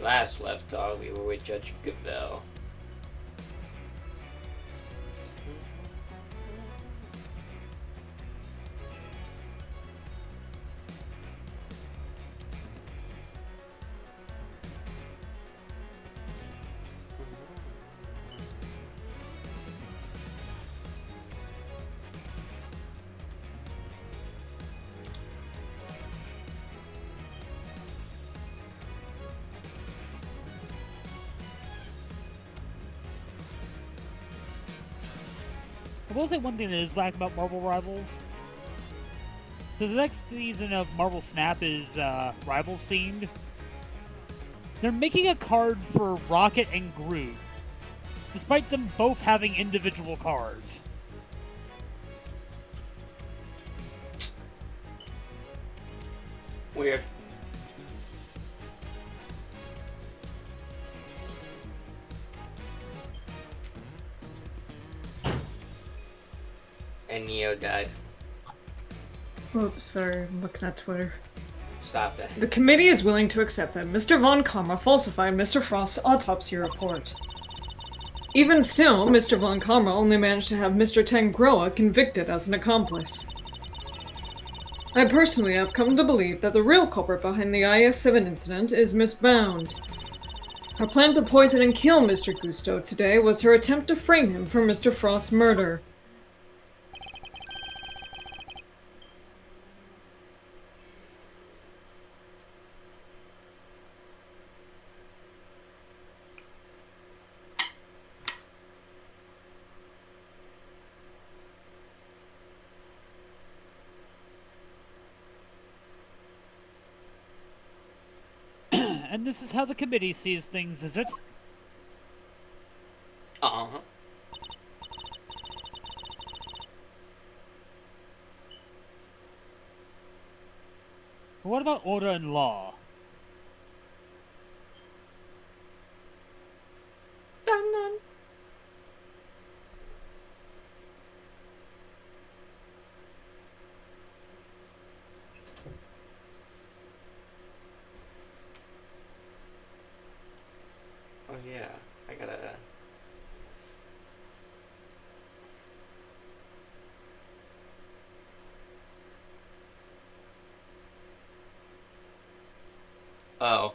last left off, we were with Judge Gavelle. I will say one thing that is whack about Marvel Rivals. So the next season of Marvel Snap is Rivals themed. They're making a card for Rocket and Groot, despite them both having individual cards. Weird. And Neo died. Oops, sorry, I'm looking at Twitter. Stop that. The committee is willing to accept that Mr. Von Karma falsified Mr. Frost's autopsy report. Even still, Mr. Von Karma only managed to have Mr. Tangroa convicted as an accomplice. I personally have come to believe that the real culprit behind the IS-7 incident is Miss Bound. Her plan to poison and kill Mr. Gusto today was her attempt to frame him for Mr. Frost's murder. And this is how the committee sees things, is it? Uh-huh. What about order and law? Dun, dun. Oh yeah, I gotta... Oh.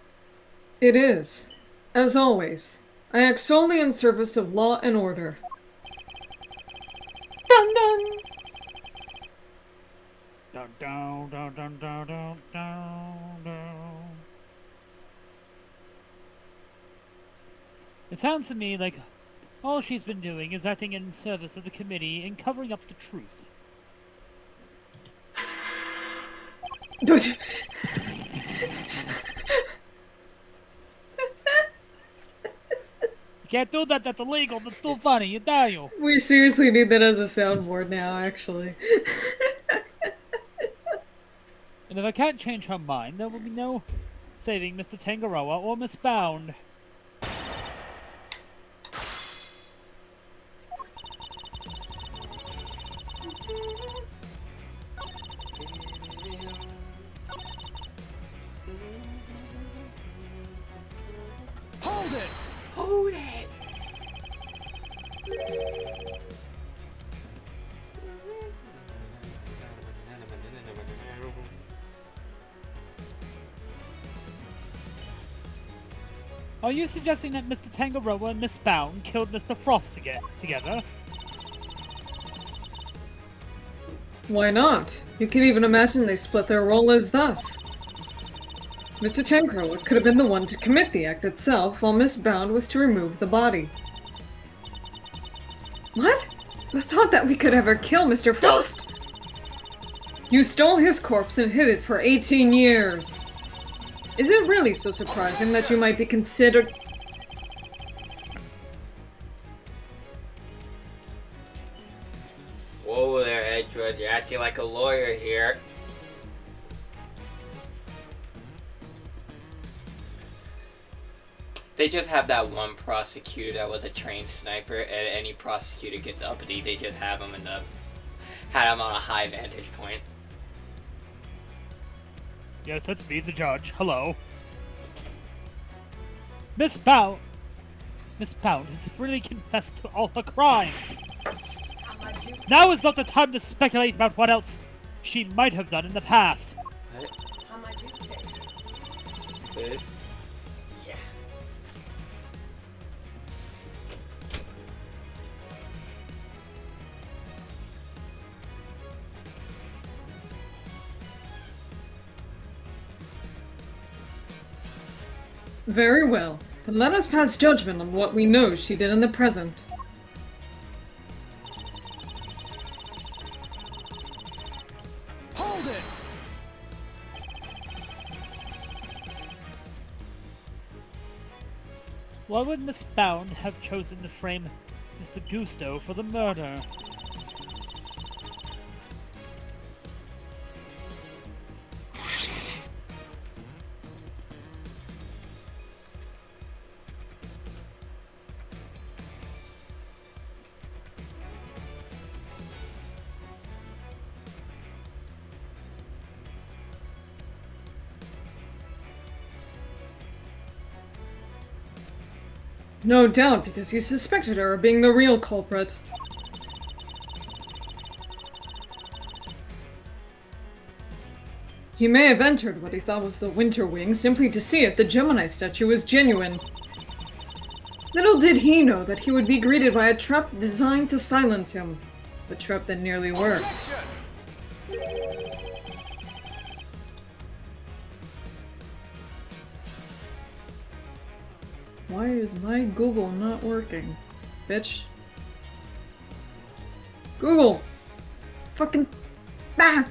It is. As always, I act solely in service of law and order. Dun dun! Dun, dun, dun, dun, dun, dun, dun, dun. It sounds to me like all she's been doing is acting in service of the committee and covering up the truth. You can't do that, that's illegal, that's too funny, you die you. We seriously need that as a soundboard now, actually. And if I can't change her mind, there will be no saving Mr. Tangaroa or Miss Bound. Hold it! Hold it! Are you suggesting that Mr. Tangaroa and Miss Bound killed Mr. Frost together? Why not? You can even imagine they split their role as thus. Mr. Tangroa could have been the one to commit the act itself, while Miss Bound was to remove the body. What? Who thought that we could ever kill Mr. Frost? You stole his corpse and hid it for 18 years. Is it really so surprising that you might be considered... Whoa there, Edgewood. You're acting like a lawyer here. They just have that one prosecutor that was a trained sniper, and any prosecutor gets uppity, they just have him had him on a high vantage point. Yes, that's me, the judge. Hello. Miss Bound has freely confessed to all her crimes. Now is not the time to speculate about what else she might have done in the past. What? How much you spend? Good. Yeah. Very well. Then let us pass judgment on what we know she did in the present. Hold it! Why would Miss Bound have chosen to frame Mr. Gusto for the murder? No doubt, because he suspected her of being the real culprit. He may have entered what he thought was the Winter Wing simply to see if the Gemini statue was genuine. Little did he know that he would be greeted by a trap designed to silence him. The trap that nearly worked. Why is my Google not working? Bitch. Google! Fucking... Ah!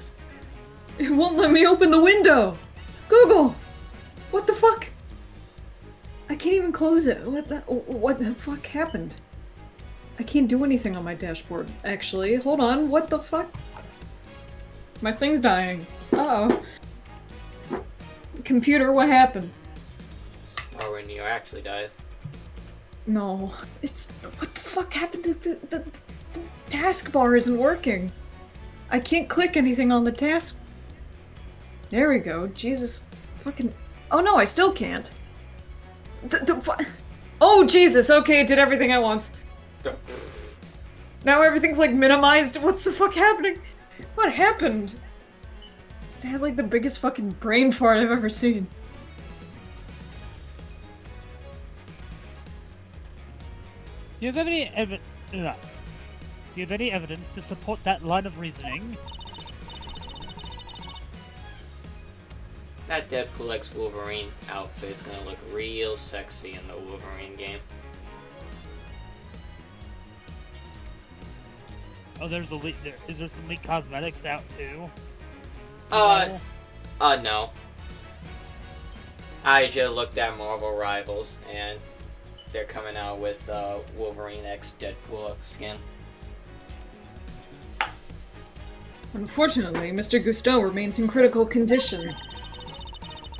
It won't let me open the window! Google! What the fuck? I can't even close it. What the fuck happened? I can't do anything on my dashboard, actually. Hold on, what the fuck? My thing's dying. Uh-oh. Computer, what happened? Or when you actually dies. No. It's... What the fuck happened to the taskbar isn't working. I can't click anything on the task... There we go. Jesus fucking... Oh no, I still can't. Oh Jesus, okay, it did everything at once. Now everything's like minimized. What's the fuck happening? What happened? I had like the biggest fucking brain fart I've ever seen. Do you have any evidence to support that line of reasoning? That Deadpool X Wolverine outfit is gonna look real sexy in the Wolverine game. Oh, there's a leak. Is there some leaked cosmetics out too? No. I just looked at Marvel Rivals, and they're coming out with Wolverine X Deadpool skin. Unfortunately, Mr. Gusteau remains in critical condition.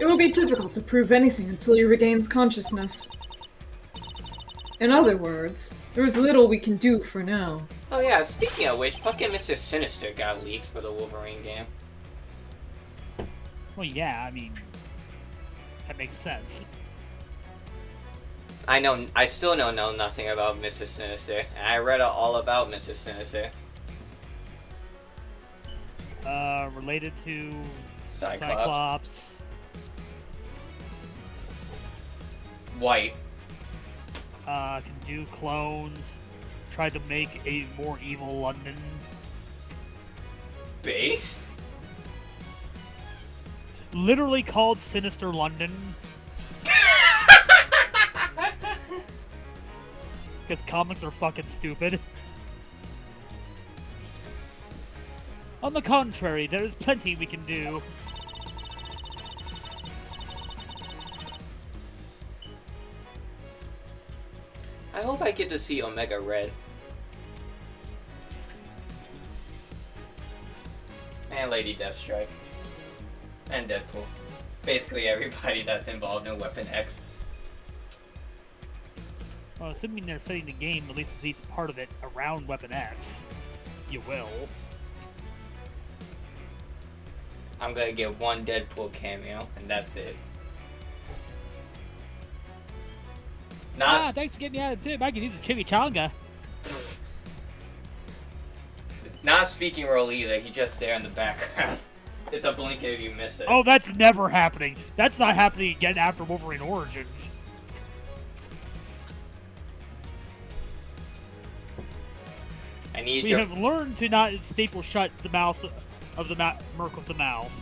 It will be difficult to prove anything until he regains consciousness. In other words, there is little we can do for now. Oh yeah, speaking of which, fucking Mr. Sinister got leaked for the Wolverine game. Well, yeah, I mean, that makes sense. I still know nothing about Mr. Sinister, and I read all about Mr. Sinister. Related to Cyclops. Cyclops. White. Can do clones. Tried to make a more evil London. Based? Literally called Sinister London. Because comics are fucking stupid. On the contrary, there is plenty we can do. I hope I get to see Omega Red. And Lady Deathstrike. And Deadpool. Basically everybody that's involved in Weapon X. Well, assuming they're setting the game, at least part of it, around Weapon X, you will. I'm gonna get one Deadpool cameo, and that's it. Not thanks for getting me out of the tube. I can use a chimichanga. not speaking role either. He's just there in the background. It's a blink if you miss it. Oh, that's never happening. That's not happening again after Wolverine Origins. I need We your. have learned to not staple shut the mouth of the Merc with the mouth.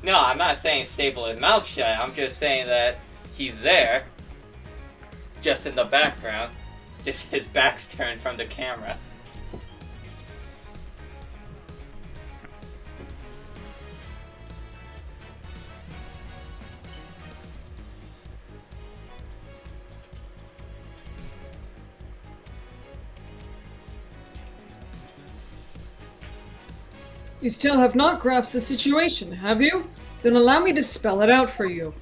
No, I'm not saying staple his mouth shut. I'm just saying that he's there, just in the background. Just his back's turned from the camera. You still have not grasped the situation, have you? Then allow me to spell it out for you.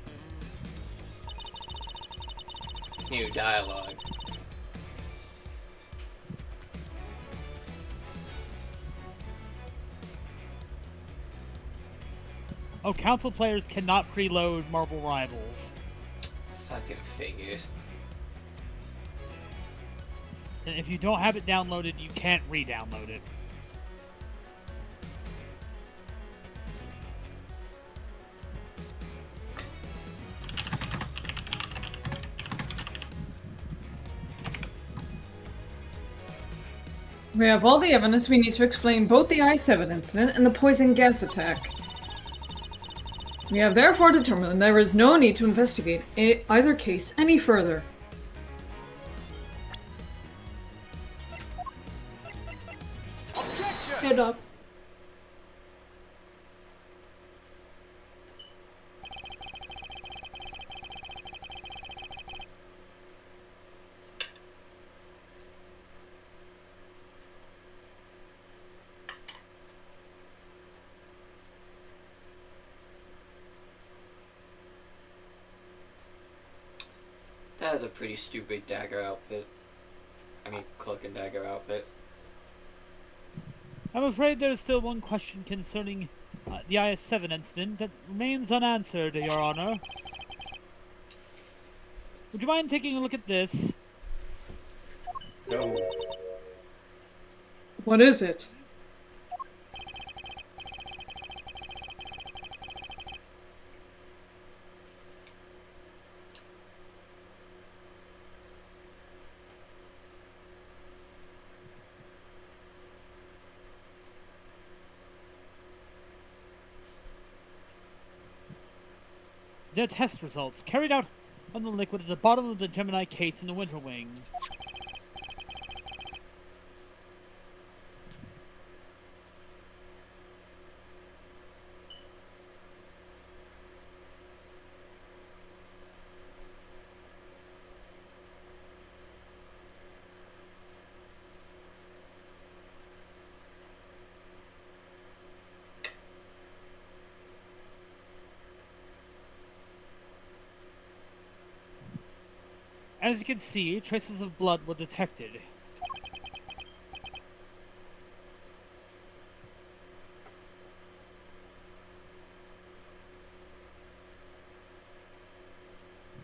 New dialogue. Oh, console players cannot preload Marvel Rivals. Fucking figures. And if you don't have it downloaded, you can't re-download it. We have all the evidence we need to explain both the I-7 incident and the poison gas attack. We have therefore determined there is no need to investigate either case any further. Objection! Head up. That is a pretty stupid dagger outfit. I mean, cloak and dagger outfit. I'm afraid there is still one question concerning the IS-7 incident that remains unanswered, Your Honor. Would you mind taking a look at this? No. What is it? Their test results, carried out on the liquid at the bottom of the Gemini case in the Winter Wing. As you can see, traces of blood were detected.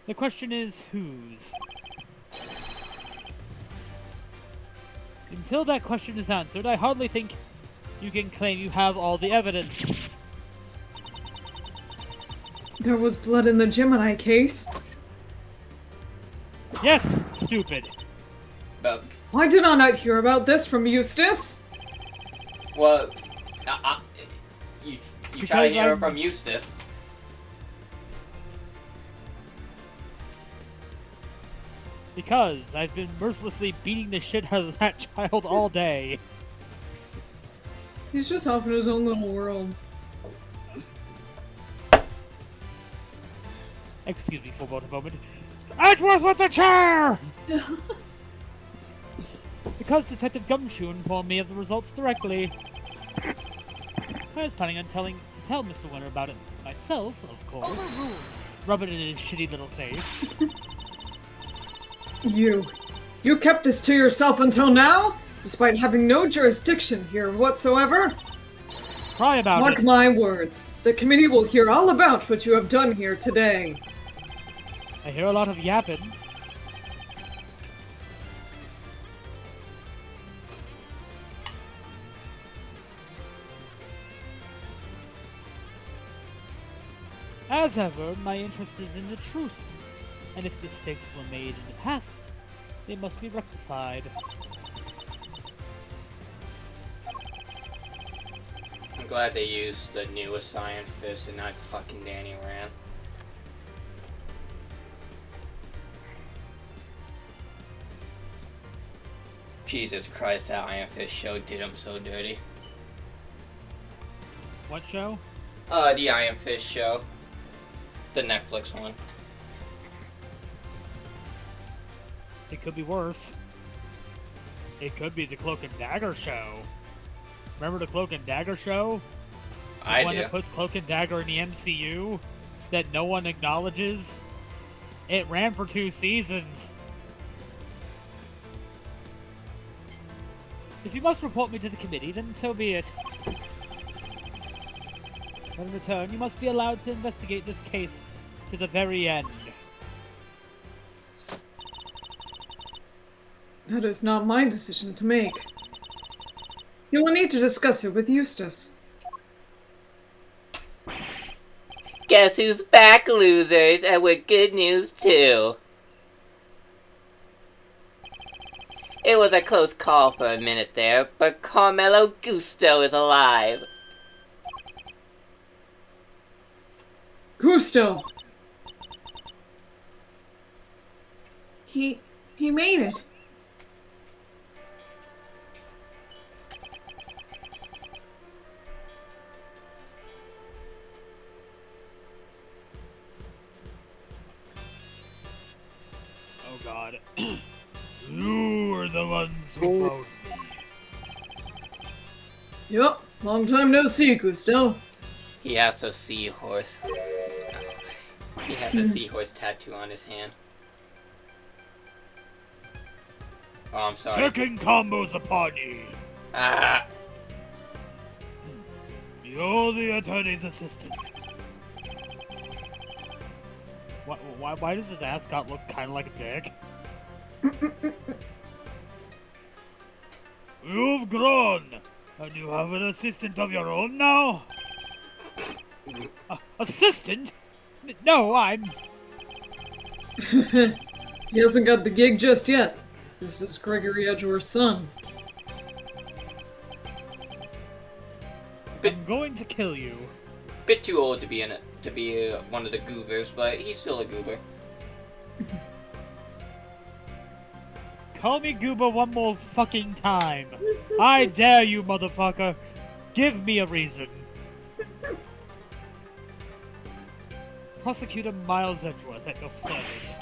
The question is, whose? Until that question is answered, I hardly think you can claim you have all the evidence. There was blood in the Gemini case. Yes, stupid. But, Why did I not hear about this from Eustace? well, you try to Because hear it I'm- from Eustace. Because I've been mercilessly beating the shit out of that child all day. He's just off in his own little world. Excuse me for a moment. Edgeworth with the chair! Because Detective Gumshoe informed me of the results directly. I was planning on to tell Mr. Winter about it myself, of course. Rub it in his shitty little face. You kept this to yourself until now? Despite having no jurisdiction here whatsoever? Cry about Mark it. my words. The committee will hear all about what you have done here today. I hear a lot of yapping. As ever, my interest is in the truth, and if mistakes were made in the past, they must be rectified. I'm glad they used the newest Iron Fist and not fucking Danny Rand. Jesus Christ, that Iron Fist show did him so dirty. What show? The Iron Fist show. The Netflix one. It could be worse. It could be the Cloak and Dagger show. Remember the Cloak and Dagger show? The I one do. that puts Cloak and Dagger in the MCU that no one acknowledges? It ran for 2 seasons. If you must report me to the committee, then so be it. But in return, you must be allowed to investigate this case to the very end. That is not my decision to make. You will need to discuss it with Eustace. Guess who's back, losers, and with good news too. It was a close call for a minute there, but Carmelo Gusto is alive. Gusto! He made it. Oh god. You are the ones who found me. Yup, long time no see, Gusto. He has a seahorse. He had the seahorse tattoo on his hand. Oh, I'm sorry. Taking combos upon ye. Ah! You're the attorney's assistant. Why does his ascot look kind of like a dick? You've grown, and you have an assistant of your own now? Assistant? No, I'm... He hasn't got the gig just yet. This is Gregory Edgeworth's son. I'm going to kill you. Bit too old to be in it, to be one of the goobers, but he's still a goober. Call me Goober one more fucking time. I dare you, motherfucker. Give me a reason. Prosecutor Miles Edgeworth at your service.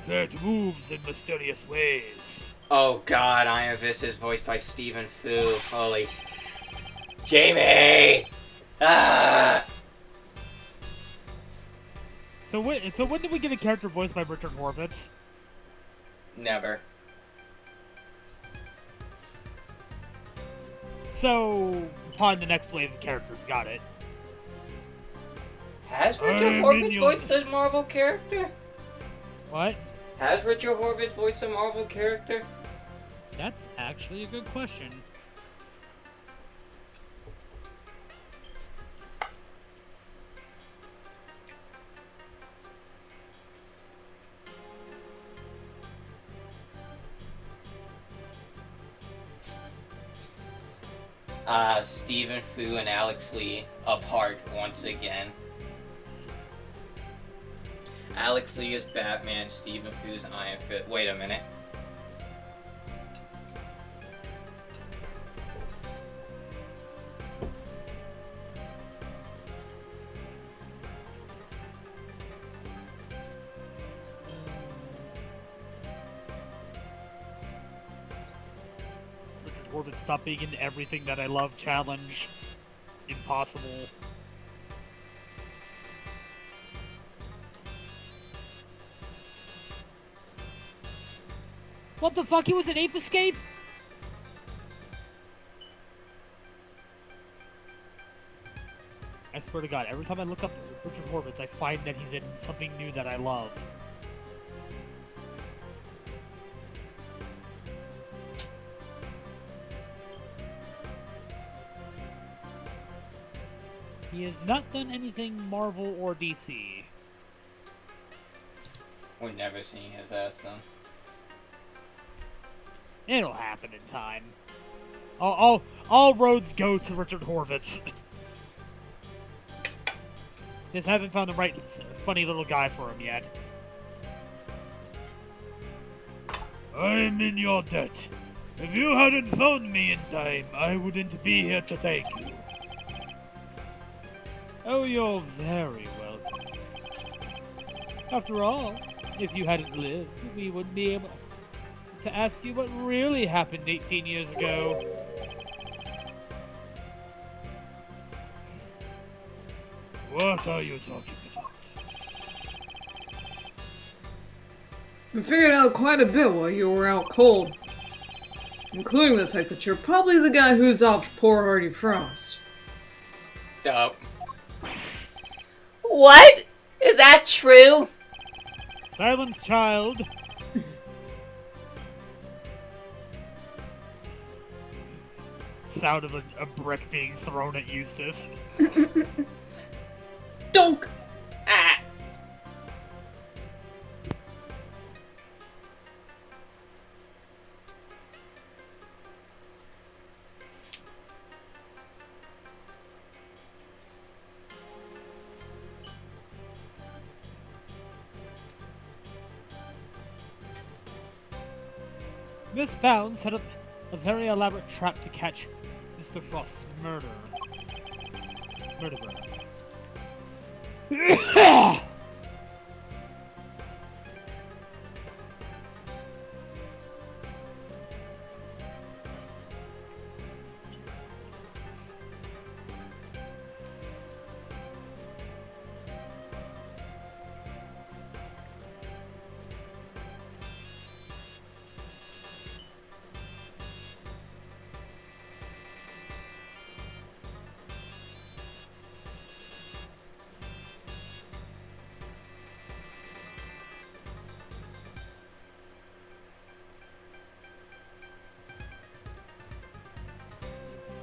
Fate moves in mysterious ways. Oh god, Iron Fist is voiced by Stephen Fu. Holy... Jamie! Ah! So when did we get a character voiced by Richard Horvitz? Never. So, upon the next wave of characters, got it. Has Richard I'm Horvitz in your- voiced a Marvel character? What? Has Richard Horvitz voiced a Marvel character? That's actually a good question. Stephen Fu and Alex Lee apart once again. Alex Lee is Batman, Stephen Fu's Iron Fist. Wait a minute. Richard Horvitz, stop being in everything that I love. Challenge. Impossible. What the fuck? He was an Ape Escape? I swear to God, every time I look up Richard Horvitz, I find that he's in something new that I love. He has not done anything Marvel or DC. We're never seeing his ass, though. It'll happen in time. All roads go to Richard Horvitz. Just haven't found the right funny little guy for him yet. I'm in your debt. If you hadn't phoned me in time, I wouldn't be here to thank you. Oh, you're very welcome. After all, if you hadn't lived, we wouldn't be able to ask you what really happened 18 years ago. What are you talking about? I figured out quite a bit while you were out cold. Including the fact that you're probably the guy who's off poor Hardy Frost. Dope. What? Is that true? Silence, child. Sound of a brick being thrown at Eustace. Donk! Ah. Miss Bounds set up a very elaborate trap to catch Mr. Frost's murderer.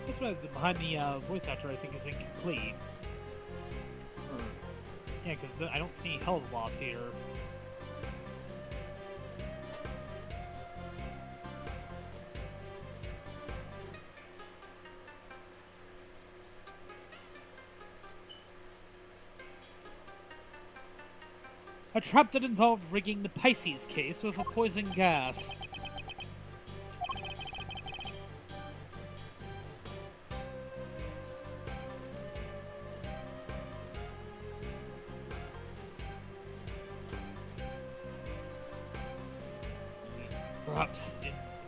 That's why behind the voice actor I think is incomplete. Yeah, because I don't see Hell's Boss here. A trap that involved rigging the Pisces case with a poison gas.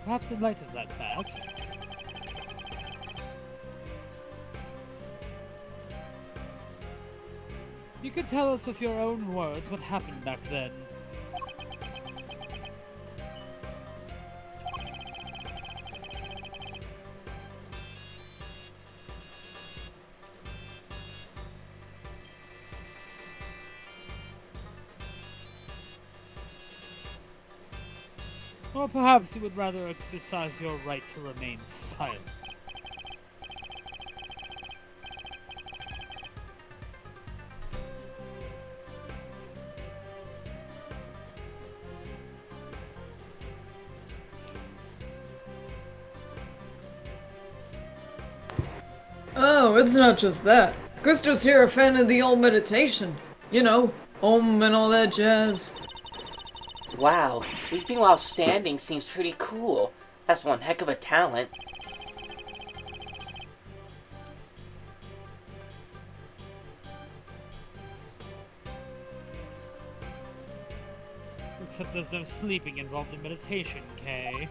Perhaps in light of that fact, you could tell us with your own words what happened back then. Or perhaps you would rather exercise your right to remain silent. Oh, it's not just that. Kristo's here a fan of the old meditation. You know, Om and all that jazz. Wow, sleeping while standing seems pretty cool. That's one heck of a talent. Except there's no sleeping involved in meditation, Kay.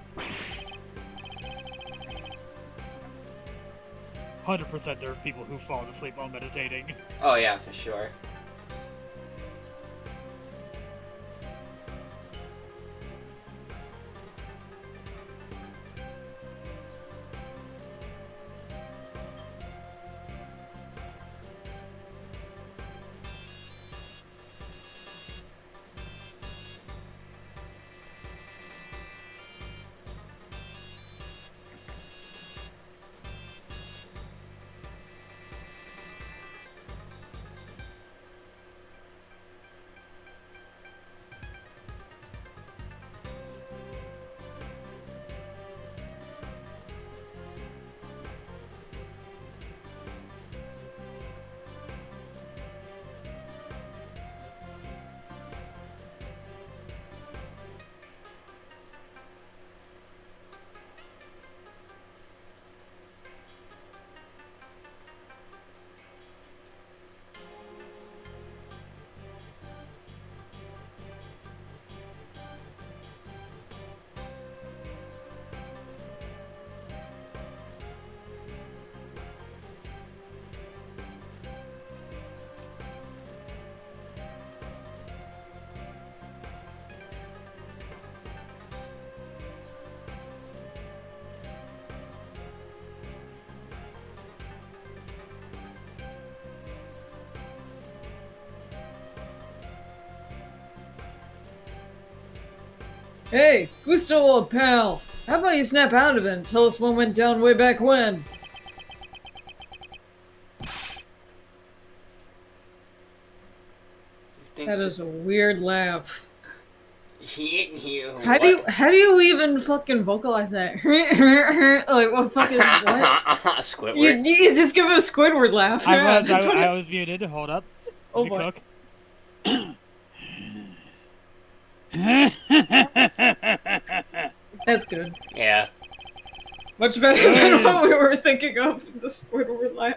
100% there are people who fall asleep while meditating. Oh yeah, for sure. Hey, Gusto, old pal. How about you snap out of it and tell us what went down way back when? That is a weird laugh. How do you even fucking vocalize that? Like what fucking what? Squidward. You just give a Squidward laugh. Yeah, that's what I was muted. Hold up. Oh Let me boy. cook. That's good. Yeah. Much better than what we were thinking of, the Squidward laugh.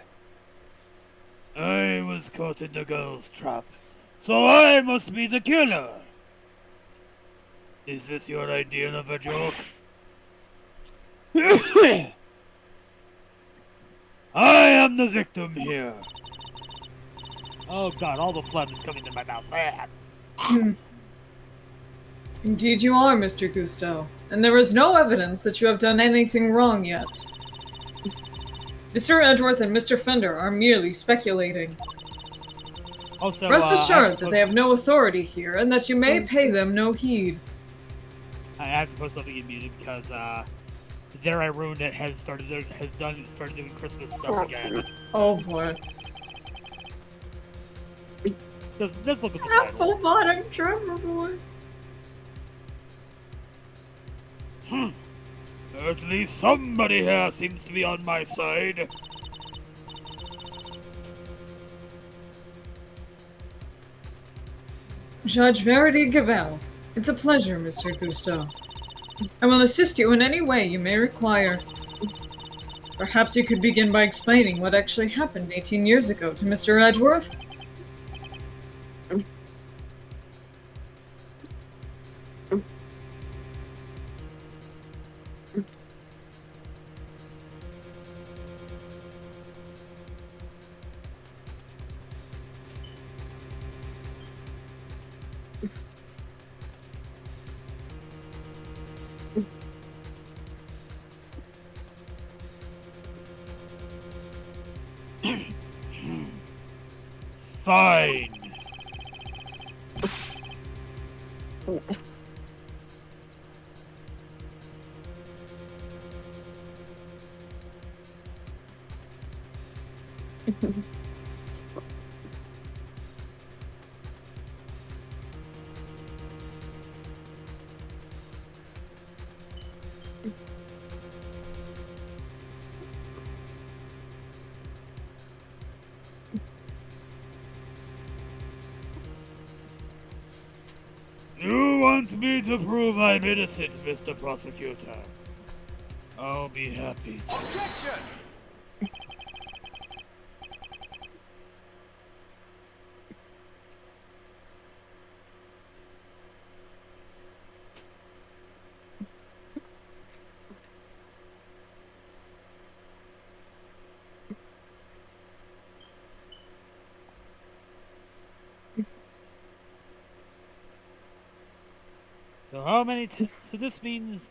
I was caught in the girl's trap, so I must be the killer. Is this your idea of a joke? I am the victim here. Oh god, all the phlegm is coming to my mouth. Indeed you are, Mr. Gusto. And there is no evidence that you have done anything wrong yet. Mr. Edgeworth and Mr. Fender are merely speculating. Also, Rest assured that they have no authority here, and that you may pay them no heed. I have to put something in muted because There I Ruined It has started doing Christmas stuff again. Oh boy. Just look at the title. Apple bottom drummer boy. At least somebody here seems to be on my side. Judge Verity Gavel. It's a pleasure, Mr. Gusto. I will assist you in any way you may require. Perhaps you could begin by explaining what actually happened 18 years ago to Mr. Edgeworth? Fine. You want me to prove I'm innocent, Mr. Prosecutor? I'll be happy to. Objection! So how many so this means...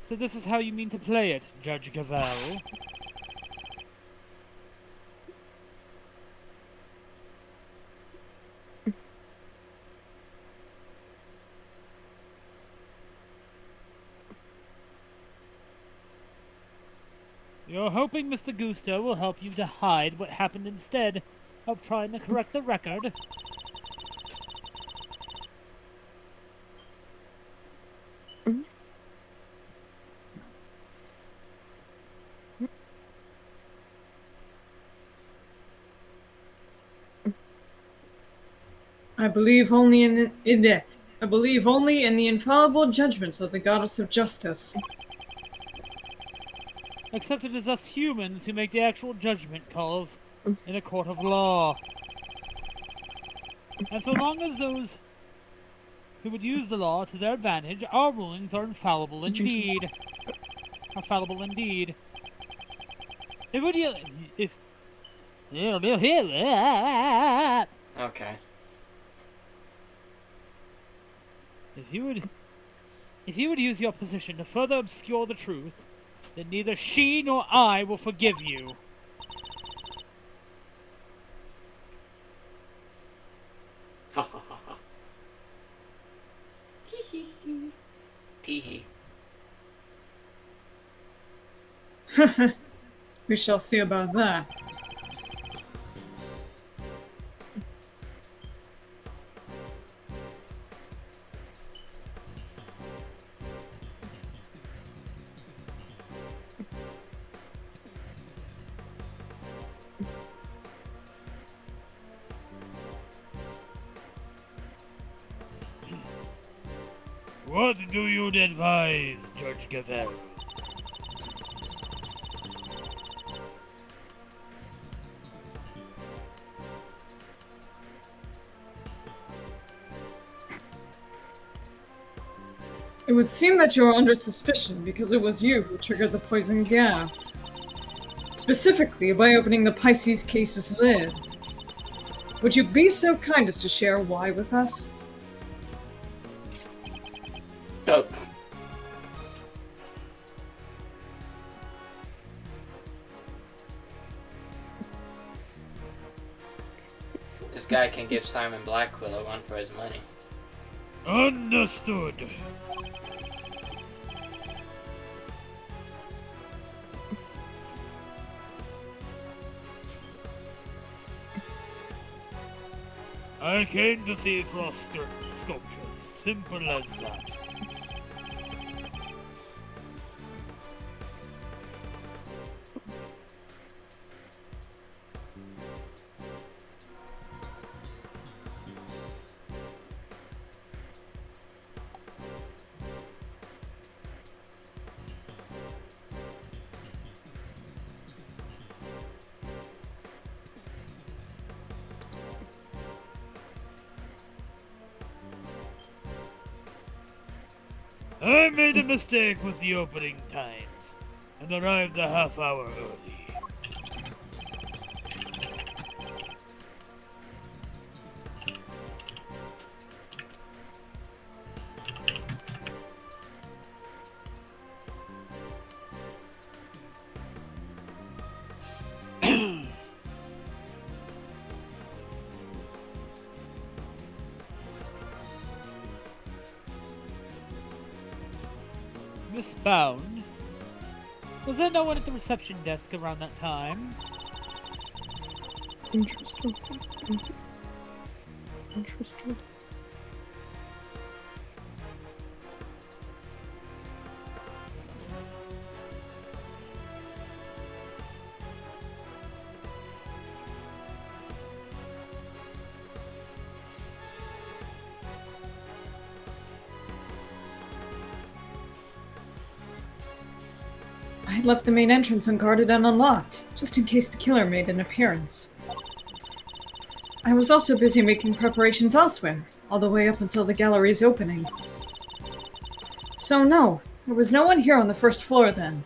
So this is how you mean to play it, Judge Gavel? You're hoping Mr. Gusto will help you to hide what happened instead of trying to correct the record? I believe only in the infallible judgment of the goddess of justice. Except it is us humans who make the actual judgment calls in a court of law. And so long as those who would use the law to their advantage, our rulings are infallible indeed. Infallible indeed. If would you... If... Okay. If you would use your position to further obscure the truth, then neither she nor I will forgive you. Teehee. We shall see about that. What do you advise, Judge Gavel? It would seem that you are under suspicion because it was you who triggered the poison gas. Specifically, by opening the Pisces case's lid. Would you be so kind as to share why with us? Oh. This guy can give Simon Blackquill a run for his money. Understood. I came to see Frost sculptures. Simple as that. I made a mistake with the opening times and arrived a half hour early. Miss Bound? Was there no one at the reception desk around that time? Interesting. Interesting. I had left the main entrance unguarded and unlocked, just in case the killer made an appearance. I was also busy making preparations elsewhere, all the way up until the gallery's opening. So no, there was no one here on the first floor then.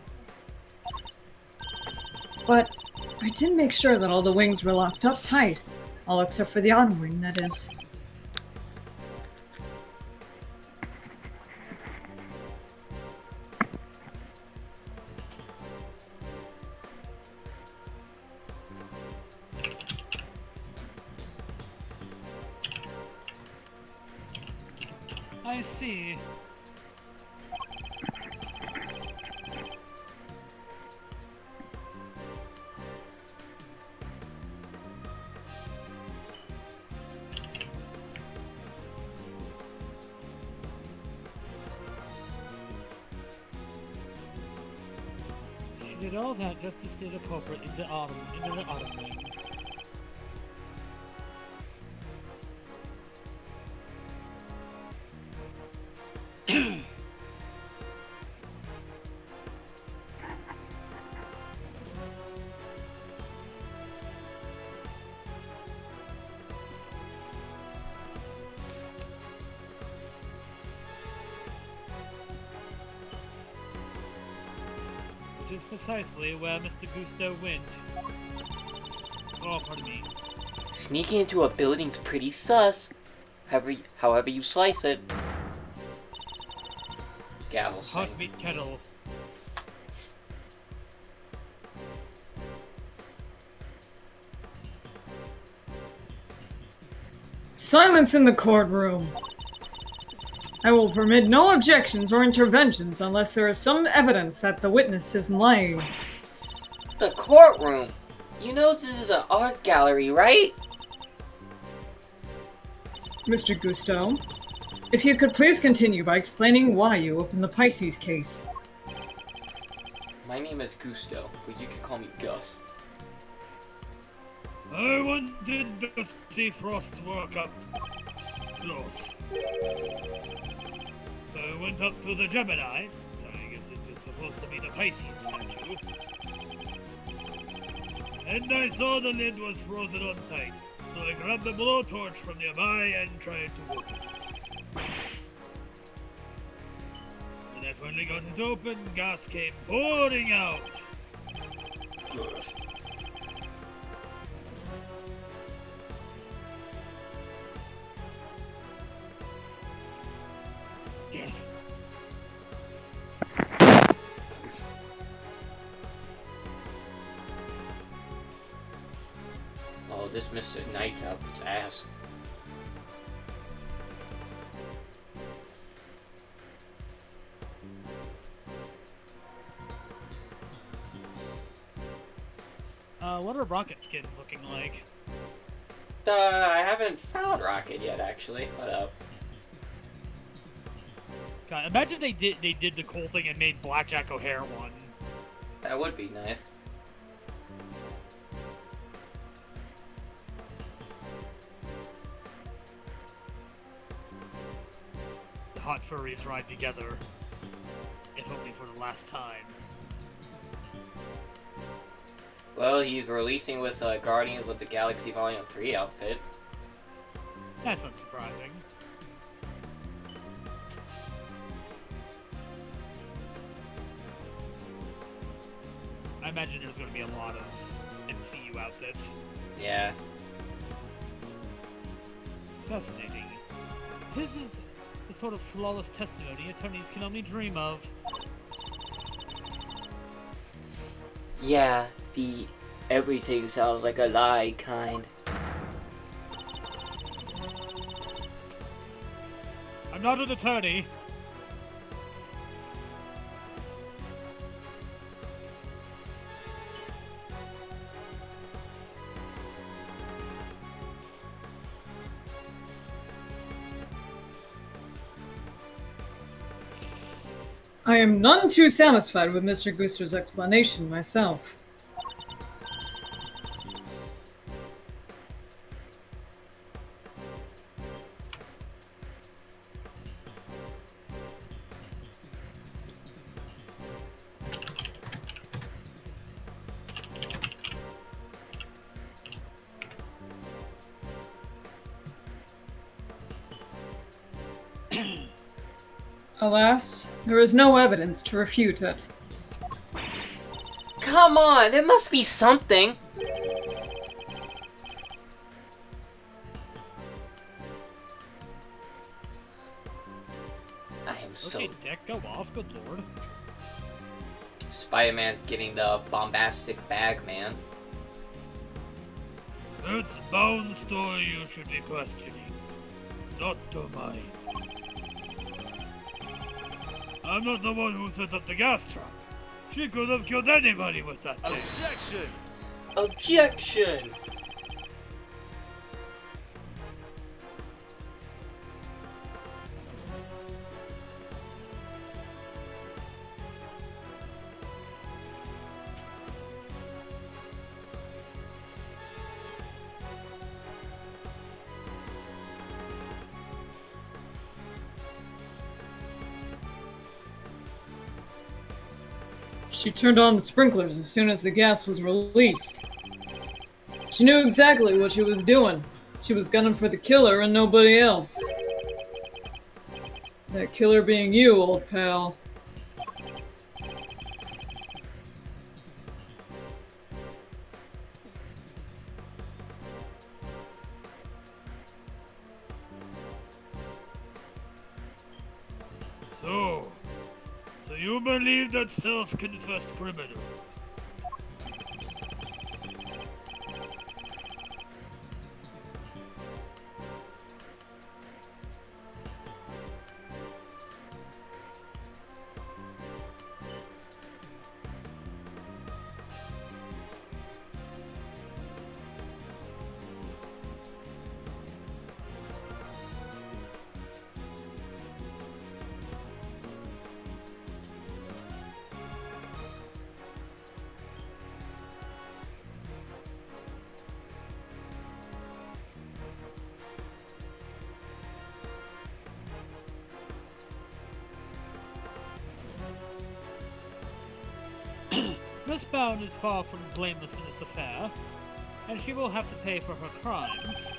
But I did make sure that all the wings were locked up tight, all except for the autumn wing, that is. I see. She did all that just to steal the culprit into the autumn wing. Which is precisely where Mr. Gusto went. Oh, pardon me. Sneaking into a building's pretty sus. However you slice it. Gavel sing. Hot meat kettle. Silence in the courtroom! I will permit no objections or interventions unless there is some evidence that the witness is lying. The courtroom! You know this is an art gallery, right? Mr. Gusto, if you could please continue by explaining why you opened the Pisces case. My name is Gusto, but you can call me Gus. I wanted to see Frost work up close. So I went up to the Gemini. So I guess it was supposed to be the Pisces statue. And I saw the lid was frozen on tight. So I grabbed a blowtorch from nearby and tried to open it. When I finally got it open, gas came pouring out. Gus. Yes. Oh, this Mr. Knight's outfit's ass. What are Rocket skins looking like? I haven't found Rocket yet, actually. What up? God, imagine they did the cool thing and made Blackjack O'Hare one. That would be nice. The hot furries ride together, if only for the last time. Well, he's releasing with Guardians of the Galaxy Volume 3 outfit. That's unsurprising. I imagine there's going to be a lot of MCU outfits. Yeah. Fascinating. This is the sort of flawless testimony attorneys can only dream of. Yeah, the everything sounds like a lie kind. I'm not an attorney. I am none too satisfied with Mr. Gusto's explanation myself. Alas, there is no evidence to refute it. Come on, there must be something. I am so... Okay, Dick, go off, good lord. Spider-Man getting the bombastic bag, man. It's Bone's story you should be questioning, not to mine. I'm not the one who set up the gas trap. She could have killed anybody with that thing. Objection! Objection! She turned on the sprinklers as soon as the gas was released. She knew exactly what she was doing. She was gunning for the killer and nobody else. That killer being you, old pal. So you believe that self-confessed criminal? Miss Bound is far from blameless in this affair, and she will have to pay for her crimes.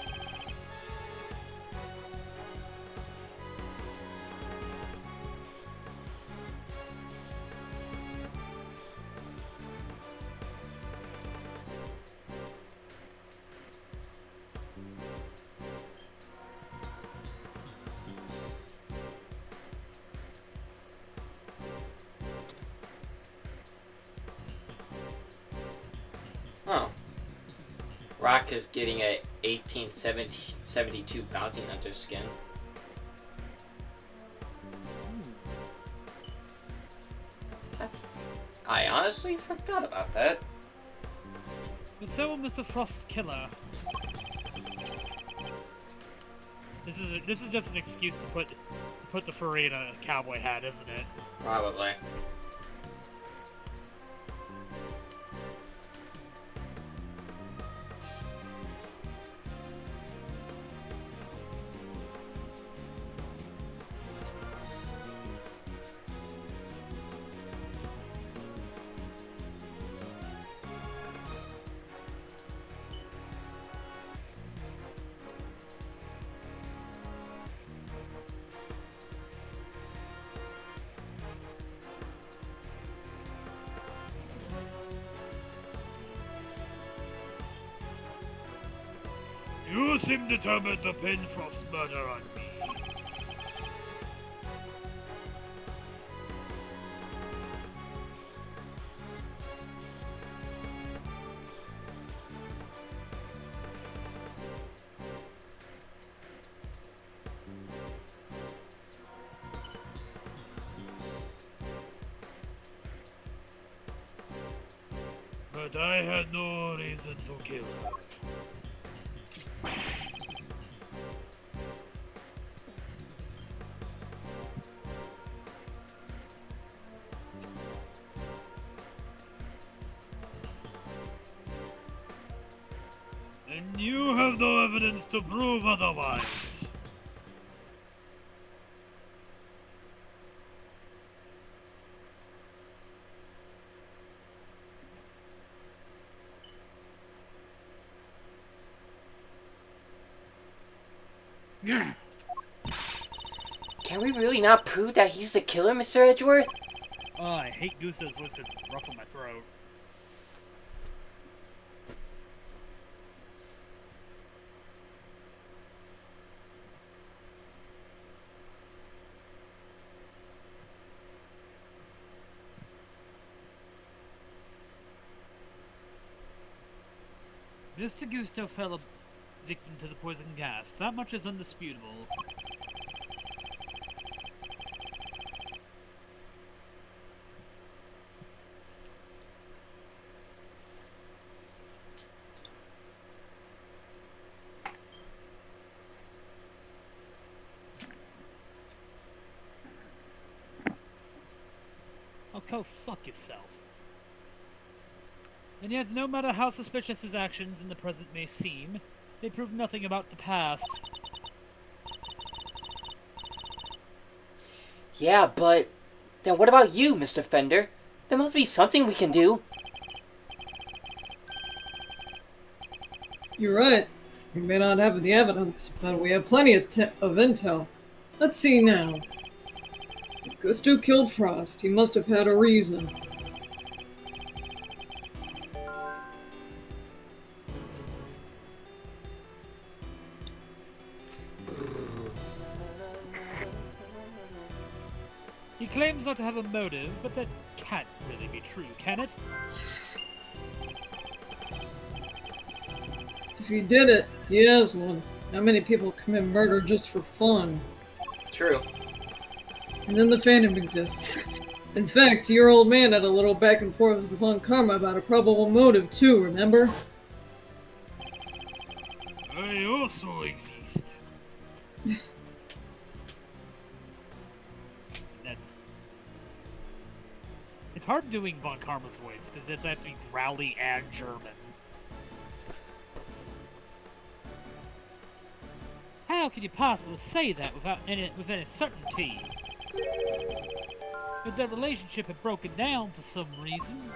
Oh. Rock is getting a 1872 bounty hunter skin. I honestly forgot about that. But so will Mr. Frost Killer. This is just an excuse to put the furry in a cowboy hat, isn't it? Probably. You seem determined to pin Frost's murder on me. But I had no reason to kill her. And you have no evidence to prove otherwise. Can we really not prove that he's the killer, Mr. Edgeworth? Oh, I hate Gusto's whispered ruffle my throat. Mr. Gusto fell a victim to the poison gas. That much is undisputable. Oh, go fuck yourself. And yet, no matter how suspicious his actions in the present may seem, they prove nothing about the past. Yeah, but then what about you, Mr. Fender? There must be something we can do. You're right. We may not have the evidence, but we have plenty of intel. Let's see now. If Gusto killed Frost, he must have had a reason. He claims not to have a motive, but that can't really be true, can it? If he did it, he has one. Not many people commit murder just for fun. True. And then the Phantom exists. In fact, your old man had a little back and forth with Von Karma about a probable motive too, remember? I also exist. It's hard doing Von Karma's voice, because it's actually growly and German. How can you possibly say that with any certainty? If their relationship had broken down for some reason.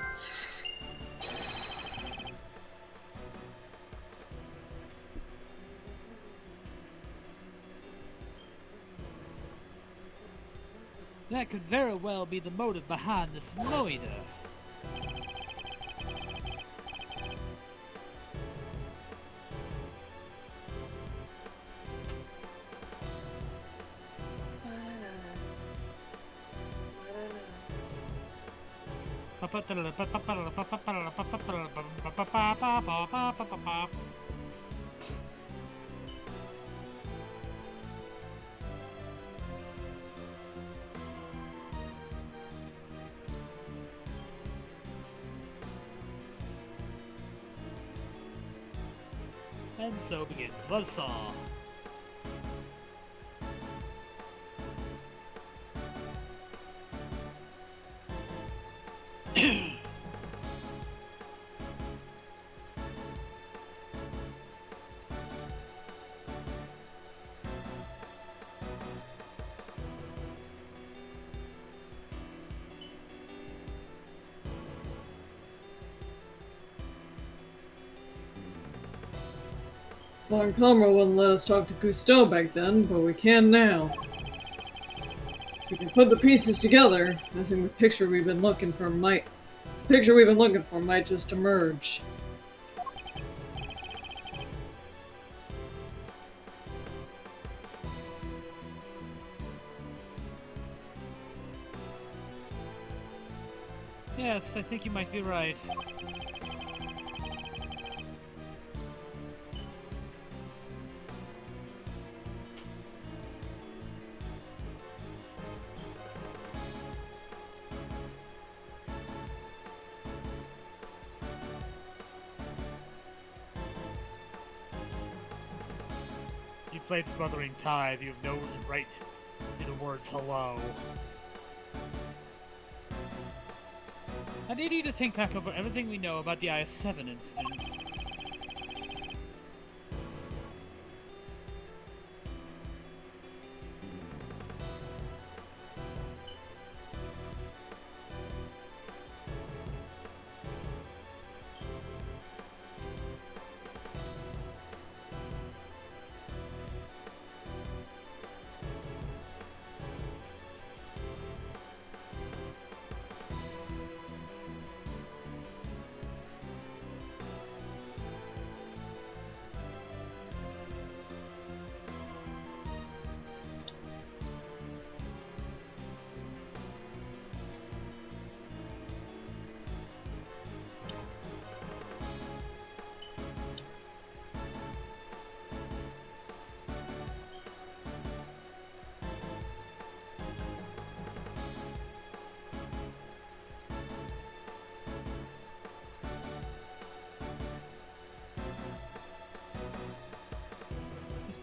That could very well be the motive behind this murder. And so begins Buzzsaw. Von Comra wouldn't let us talk to Cousteau back then, but we can now. If we can put the pieces together, I think the picture we've been looking for might just emerge. Yes, I think you might be right. You played Smothering Tithe, you have no right to the words hello. I need you to think back over everything we know about the IS-7 incident.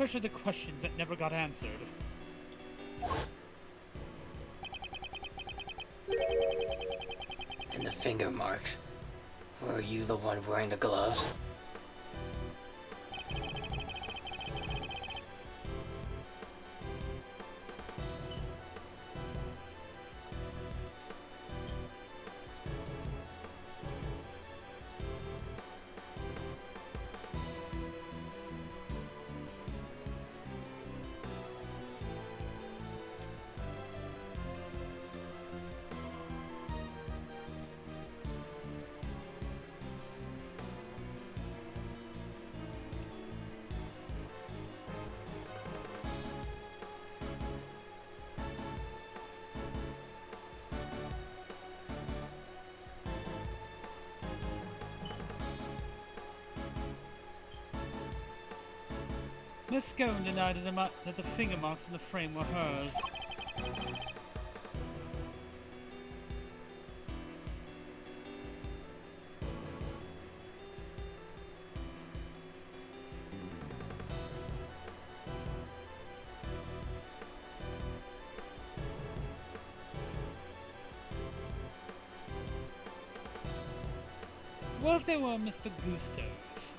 Especially the questions that never got answered. And the finger marks. Were you the one wearing the gloves? Miss Scone denied that the finger marks in the frame were hers. What if they were Mr. Gusto's?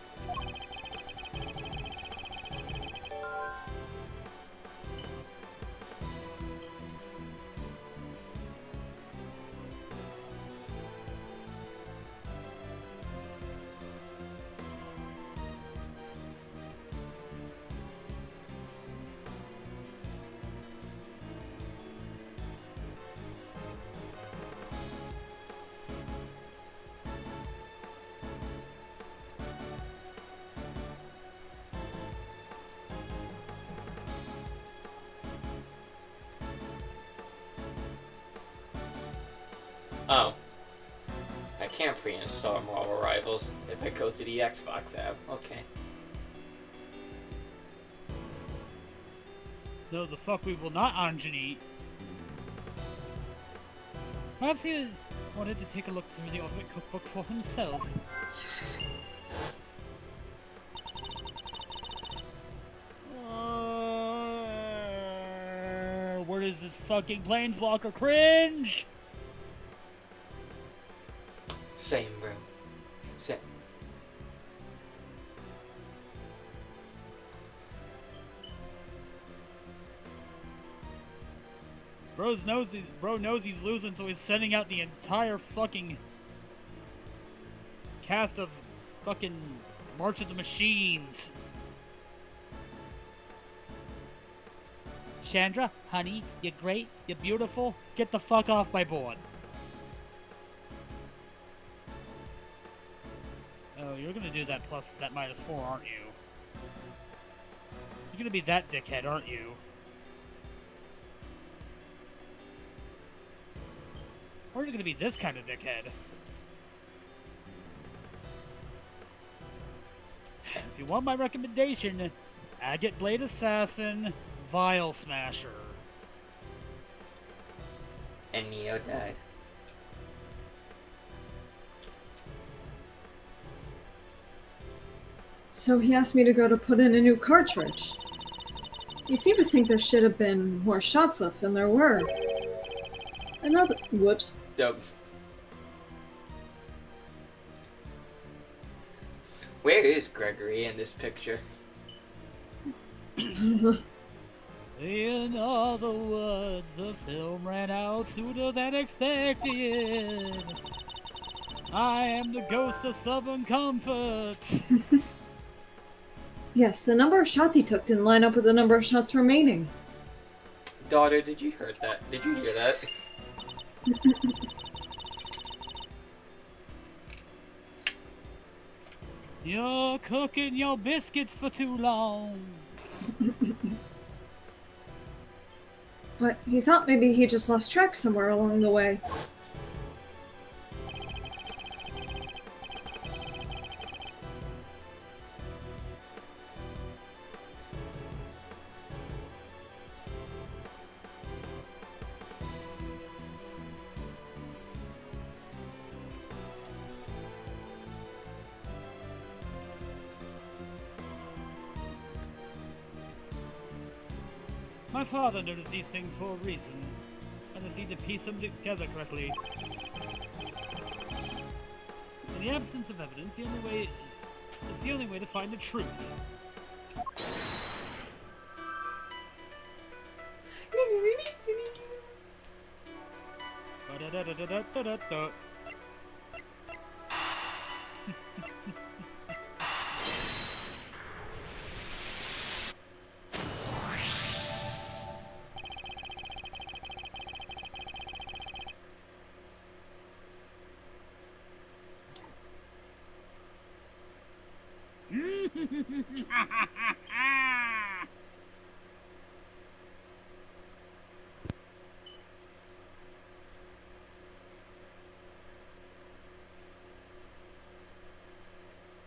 Oh. I can't pre-install Marvel Rivals if I go to the Xbox app. Okay. No, the fuck we will not, Anjani. Perhaps he wanted to take a look through the Ultimate Cookbook for himself. What is this fucking Planeswalker cringe? Same, bro. Same. Bro knows he's losing, so he's sending out the entire fucking cast of fucking March of the Machines. Chandra, honey, you're great, you're beautiful, get the fuck off my board. Oh, you're gonna do that -4, aren't you? You're gonna be that dickhead, aren't you? Or you're gonna be this kind of dickhead. If you want my recommendation, Agate Blade Assassin, Vial Smasher. And Neo died. So he asked me to go to put in a new cartridge. You seem to think there should have been more shots left than there were. Another. Whoops. Dope. Where is Gregory in this picture? In other words, the film ran out sooner than expected. I am the ghost of Southern Comforts. Yes, the number of shots he took didn't line up with the number of shots remaining. Daughter, did you hear that? Did you hear that? You're cooking your biscuits for too long. But he thought maybe he just lost track somewhere along the way. My father noticed these things for a reason. I just need to piece them together correctly. In the absence of evidence, it's the only way to find the truth. Ba-da-da-da-da-da-da-da.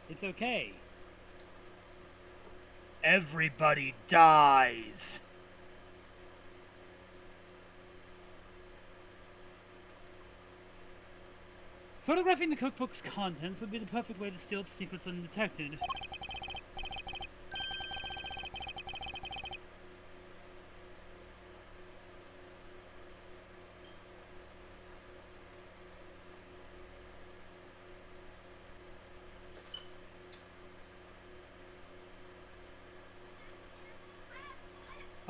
It's okay. Everybody dies. Photographing the cookbook's contents would be the perfect way to steal its secrets undetected.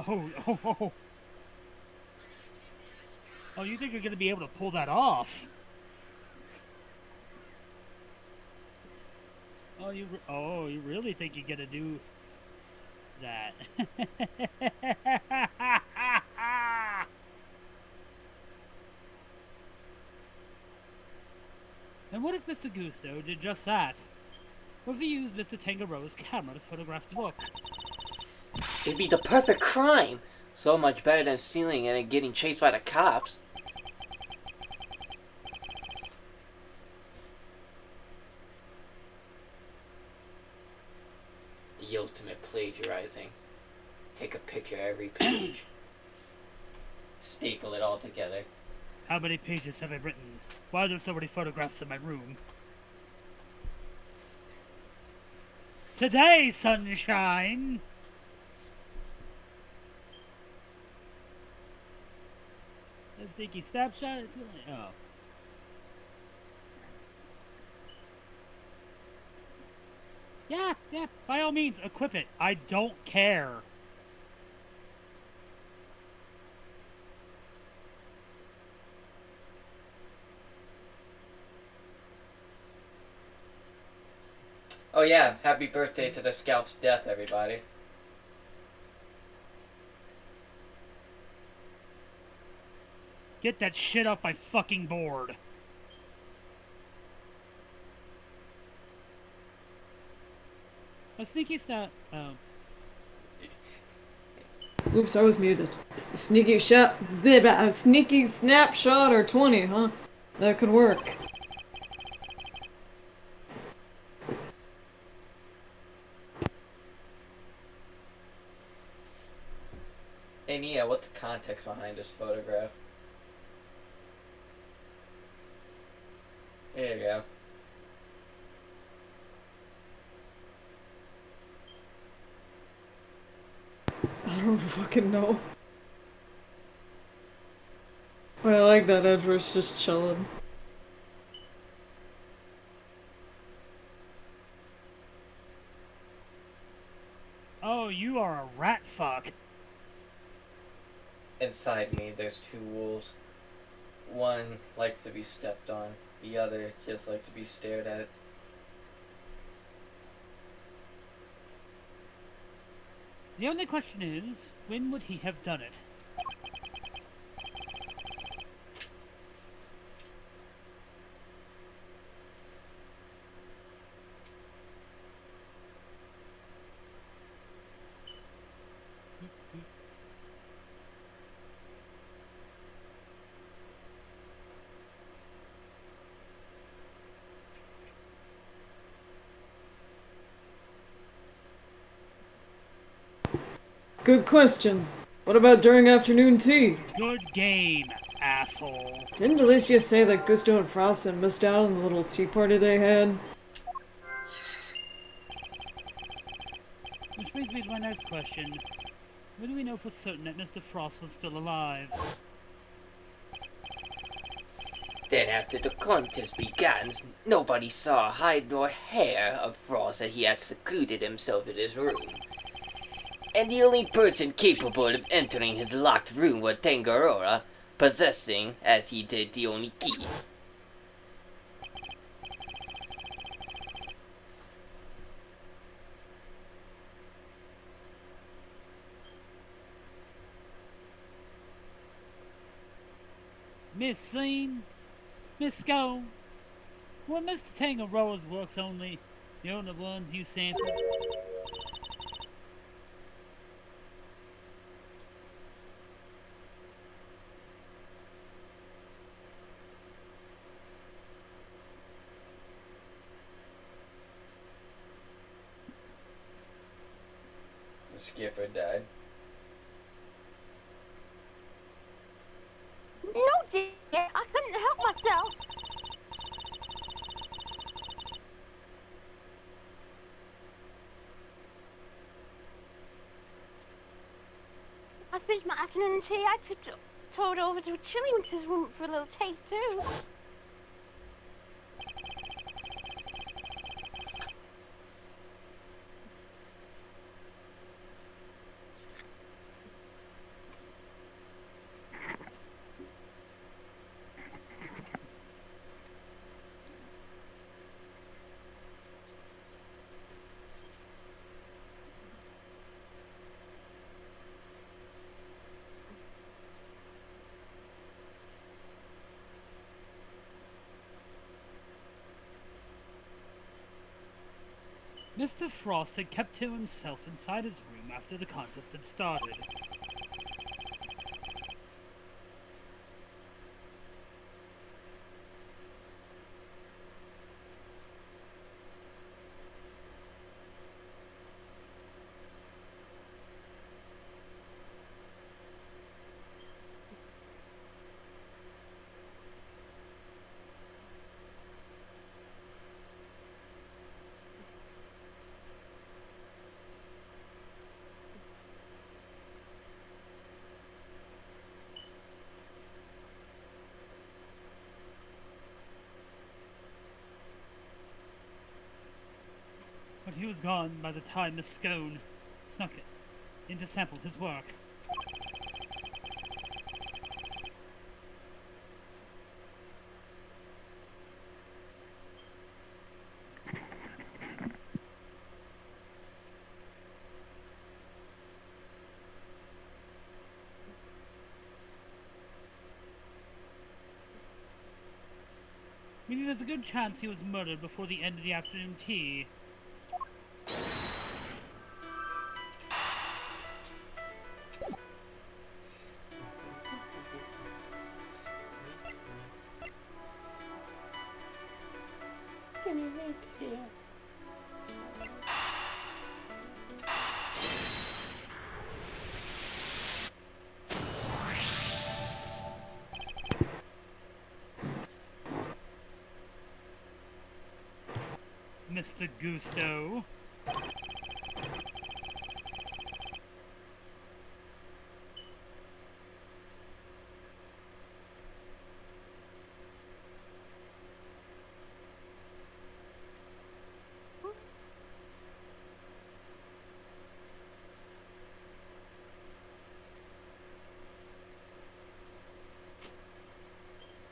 Oh. Oh, you think you're gonna be able to pull that off? Oh, you really think you're gonna do that? And what if Mr. Gusto did just that? What if he used Mr. Tangaroa's camera to photograph the book? It'd be the perfect crime! So much better than stealing and then getting chased by the cops. the ultimate plagiarizing. Take a picture of every page. Staple it all together. How many pages have I written? Why are there so many photographs in my room? Today, sunshine! A sneaky snapshot? Oh. Yeah, by all means, equip it. I don't care. Oh yeah, happy birthday to the Scout's death, everybody. Get that shit off my fucking board. A sneaky snap. Oh. Oops, I was muted. A sneaky shot. A sneaky snapshot or 20, huh? That could work. And yeah, what's the context behind this photograph? There you go. I don't fucking know. But I like that Edward's just chilling. Oh, you are a rat fuck. Inside me, there's two wolves. One likes to be stepped on. The other just likes to be stared at. The only question is, when would he have done it? Good question. What about during afternoon tea? Good game, asshole. Didn't Alicia say that Gusto and Frost had missed out on the little tea party they had? Which brings me to my next question. When do we know for certain that Mr. Frost was still alive? Then after the contest began, nobody saw hide nor hair of Frost as he had secluded himself in his room. And the only person capable of entering his locked room was Tangaroa, possessing, as he did, the only key. Miss Scene? Miss Scone? Were Mr. Tangaroa's works only the only ones you sampled? The skipper died. No, dear, I couldn't help myself. I finished my afternoon tea. I tore it over to Chiliwix's room for a little taste, too. Mr. Frost had kept to himself inside his room after the contest had started. he was gone by the time Miss Scone snuck in to sample his work. Meaning there's a good chance he was murdered before the end of the afternoon tea. Mr. Gusto.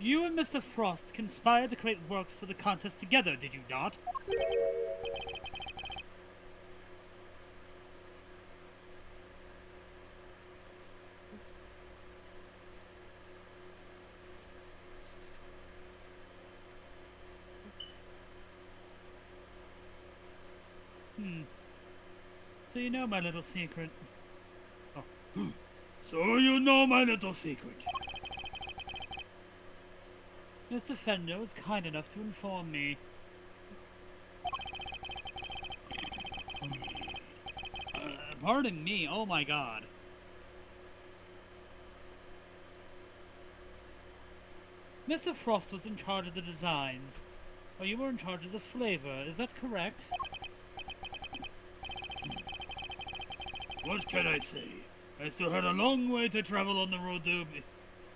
You and Mr. Frost conspired to create works for the contest together, did you not? So you know my little secret. Oh. So you know my little secret. Mr. Fender was kind enough to inform me. Pardon me, oh my god. Mr. Frost was in charge of the designs, while you were in charge of the flavor, is that correct? What can I say? I still had a long way to travel on the road to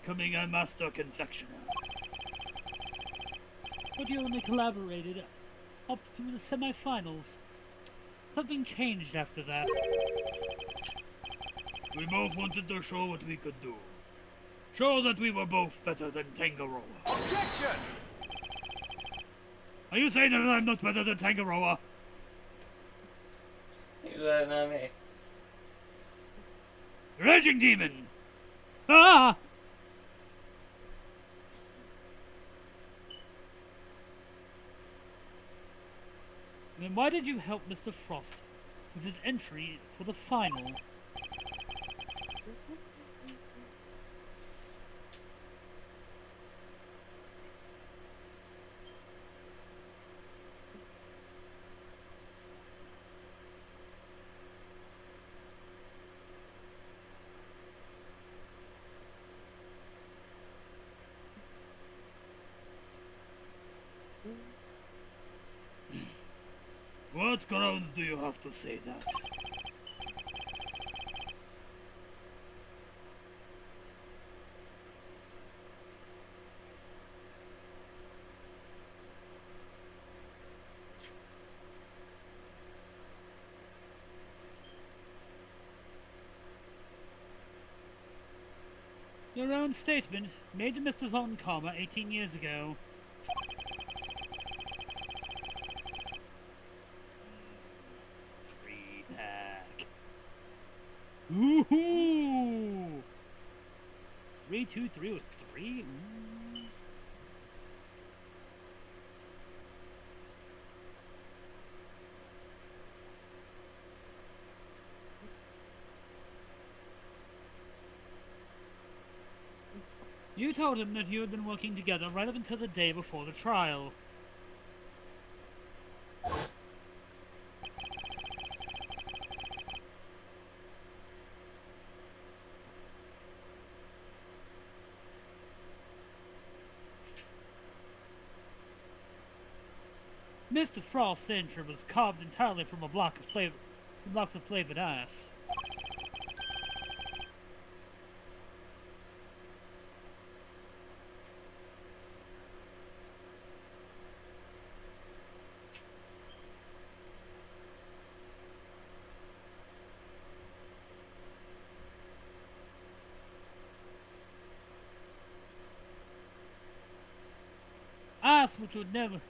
becoming a master confectioner. But you only collaborated up to the semifinals. Something changed after that. We both wanted to show what we could do. Show that we were both better than Tangaroa. Objection! Are you saying that I'm not better than Tangaroa? He's that not me. Raging Demon! Ah! Then why did you help Mr. Frost with his entry for the final? What grounds do you have to say that? Your own statement, made to Mr. Von Karma 18 years ago. Free pack. Ooh! 323 with 3? Ooh. You told him that you had been working together right up until the day before the trial. Mr. Frost's signature was carved entirely from blocks of flavored ice. ice which would need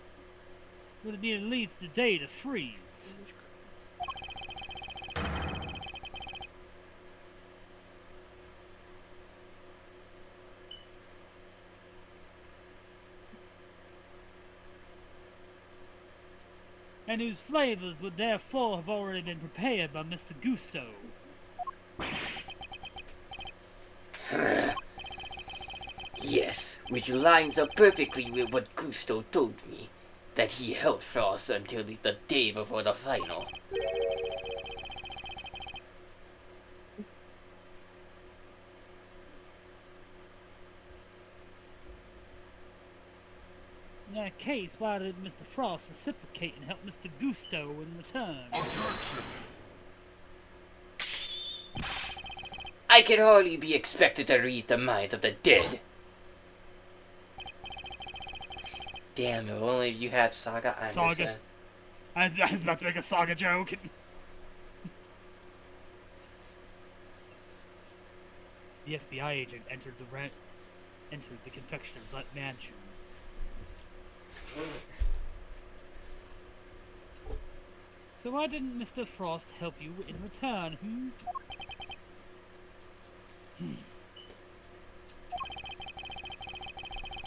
at least a day to freeze. And whose flavors would therefore have already been prepared by Mr. Gusto. Yes, which lines up perfectly with what Gusto told me, that he held Frost until the day before the final. In that case, why did Mr. Frost reciprocate and help Mr. Gusto in return? I can hardly be expected to read the minds of the dead. Damn, if only you had Saga Anderson. I was about to make a Saga joke. The FBI agent entered the confectioner's mansion. So why didn't Mr. Frost help you in return,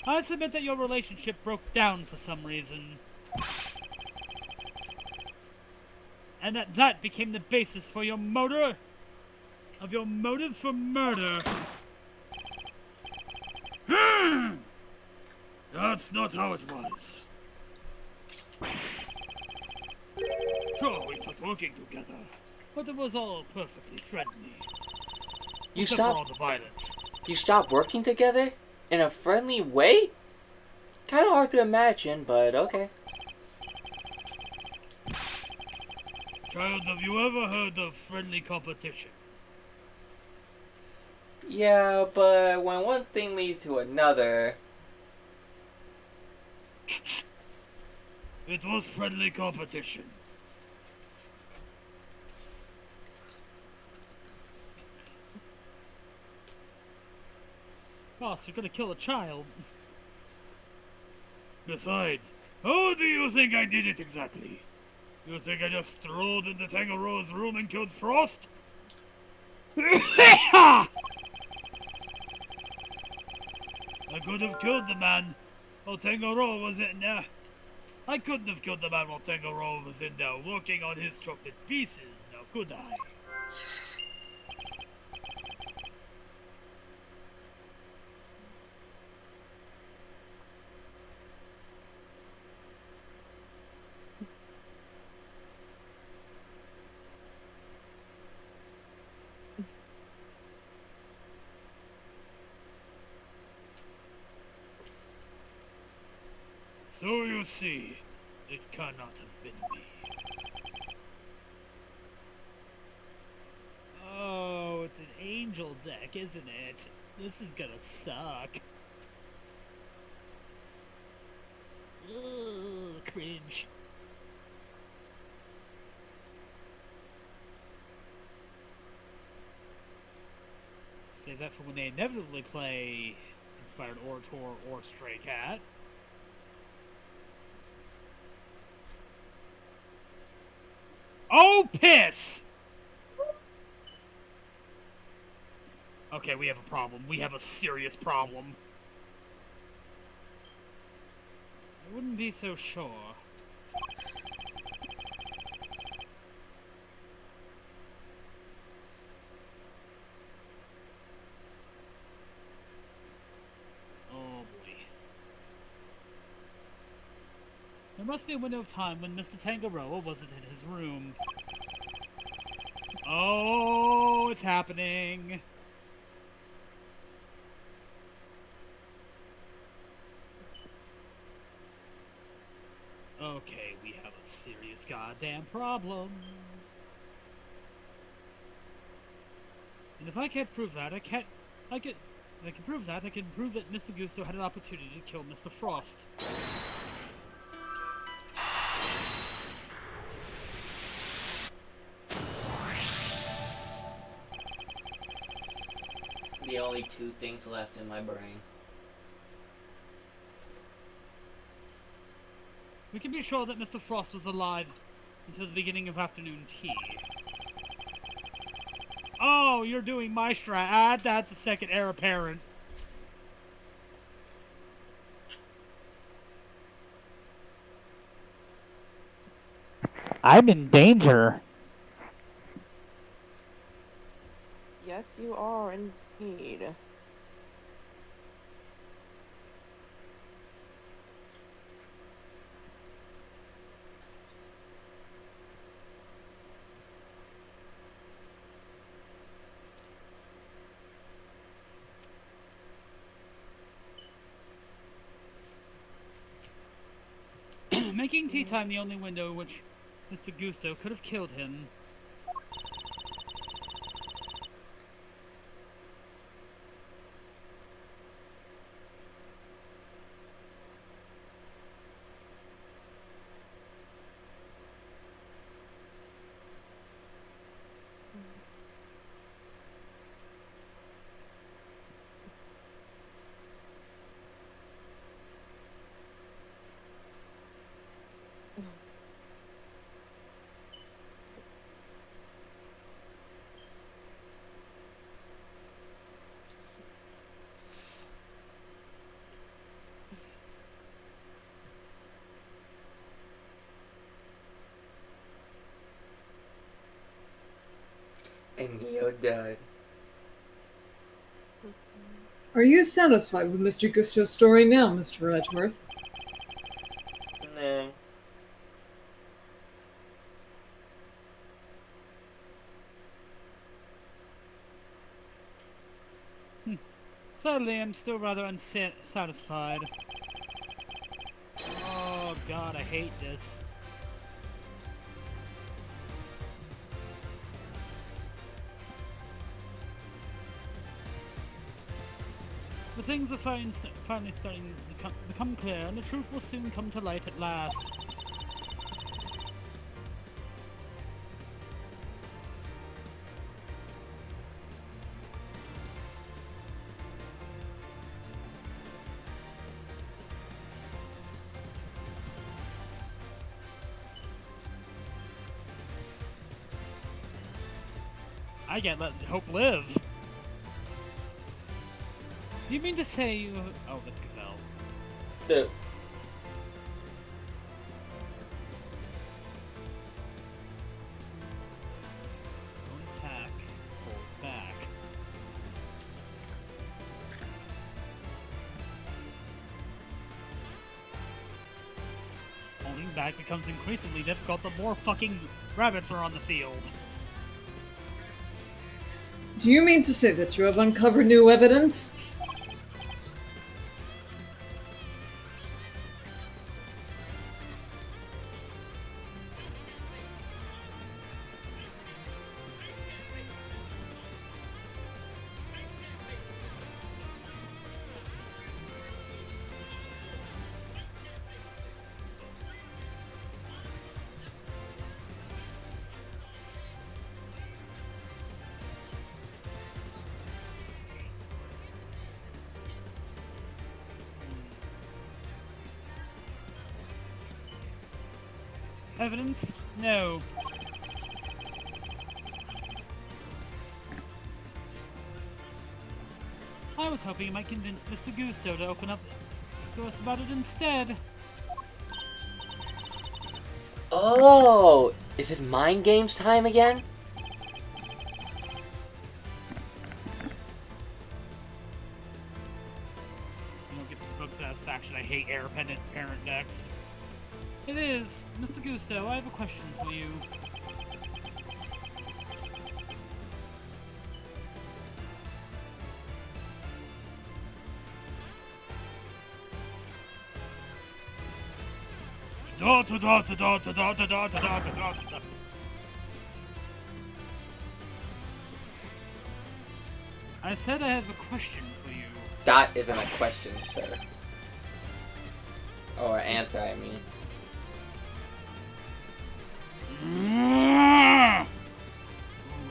I submit that your relationship broke down for some reason. And that became the basis for your motive for murder. That's not how it was. Sure, we started working together, but it was all perfectly friendly. You Except for all the violence. You stopped working together? In a friendly way? Kinda hard to imagine, but okay. Child, have you ever heard of friendly competition? Yeah, but when one thing leads to another... It was friendly competition. Boss, you're gonna kill a child. Besides, how do you think I did it exactly? You think I just strolled into Tangaroa's room and killed Frost? I could have killed the man while Tangaroa was in there. I couldn't have killed the man while Tangaroa was in there working on his chocolate pieces, now could I? So you see, it cannot have been me. Oh, it's an angel deck, isn't it? This is gonna suck. Ugh, cringe. Save that for when they inevitably play Inspired Orator or Stray Cat. Oh, piss! Okay, we have a problem. We have a serious problem. I wouldn't be so sure. Oh, boy. There must be a window of time when Mr. Tangaroa wasn't in his room. Oh, it's happening. Okay, we have a serious goddamn problem. And if I can't prove that, I can prove that, I can prove that Mr. Gusto had an opportunity to kill Mr. Frost. The only two things left in my brain. We can be sure that Mr. Frost was alive until the beginning of afternoon tea. Oh, you're doing my strat. Ah, that's a second heir apparent. I'm in danger. Yes, you are indeed. Making tea time the only window in which Mr. Gusto could have killed him. And Neo died. Are you satisfied with Mr. Gusto's story now, Mr. Edgeworth? Nah. Sadly, I'm still rather unsatisfied. Oh god, I hate this. The things are finally starting to become clear, and the truth will soon come to light at last. I can't let hope live. You mean to say you... Oh, that's Cavell. The Don't attack. Hold back. Holding back becomes increasingly difficult the more fucking rabbits are on the field. Do you mean to say that you have uncovered new evidence? Evidence? No. I was hoping you might convince Mr. Gusto to open up to us about it instead. Oh, is it mind games time again? You don't get the smoke satisfaction. I hate air-pendant parent decks. It is. Mr. Gusto, I have a question for you. I said I have a question for you. That isn't a question, sir. Or answer, I mean.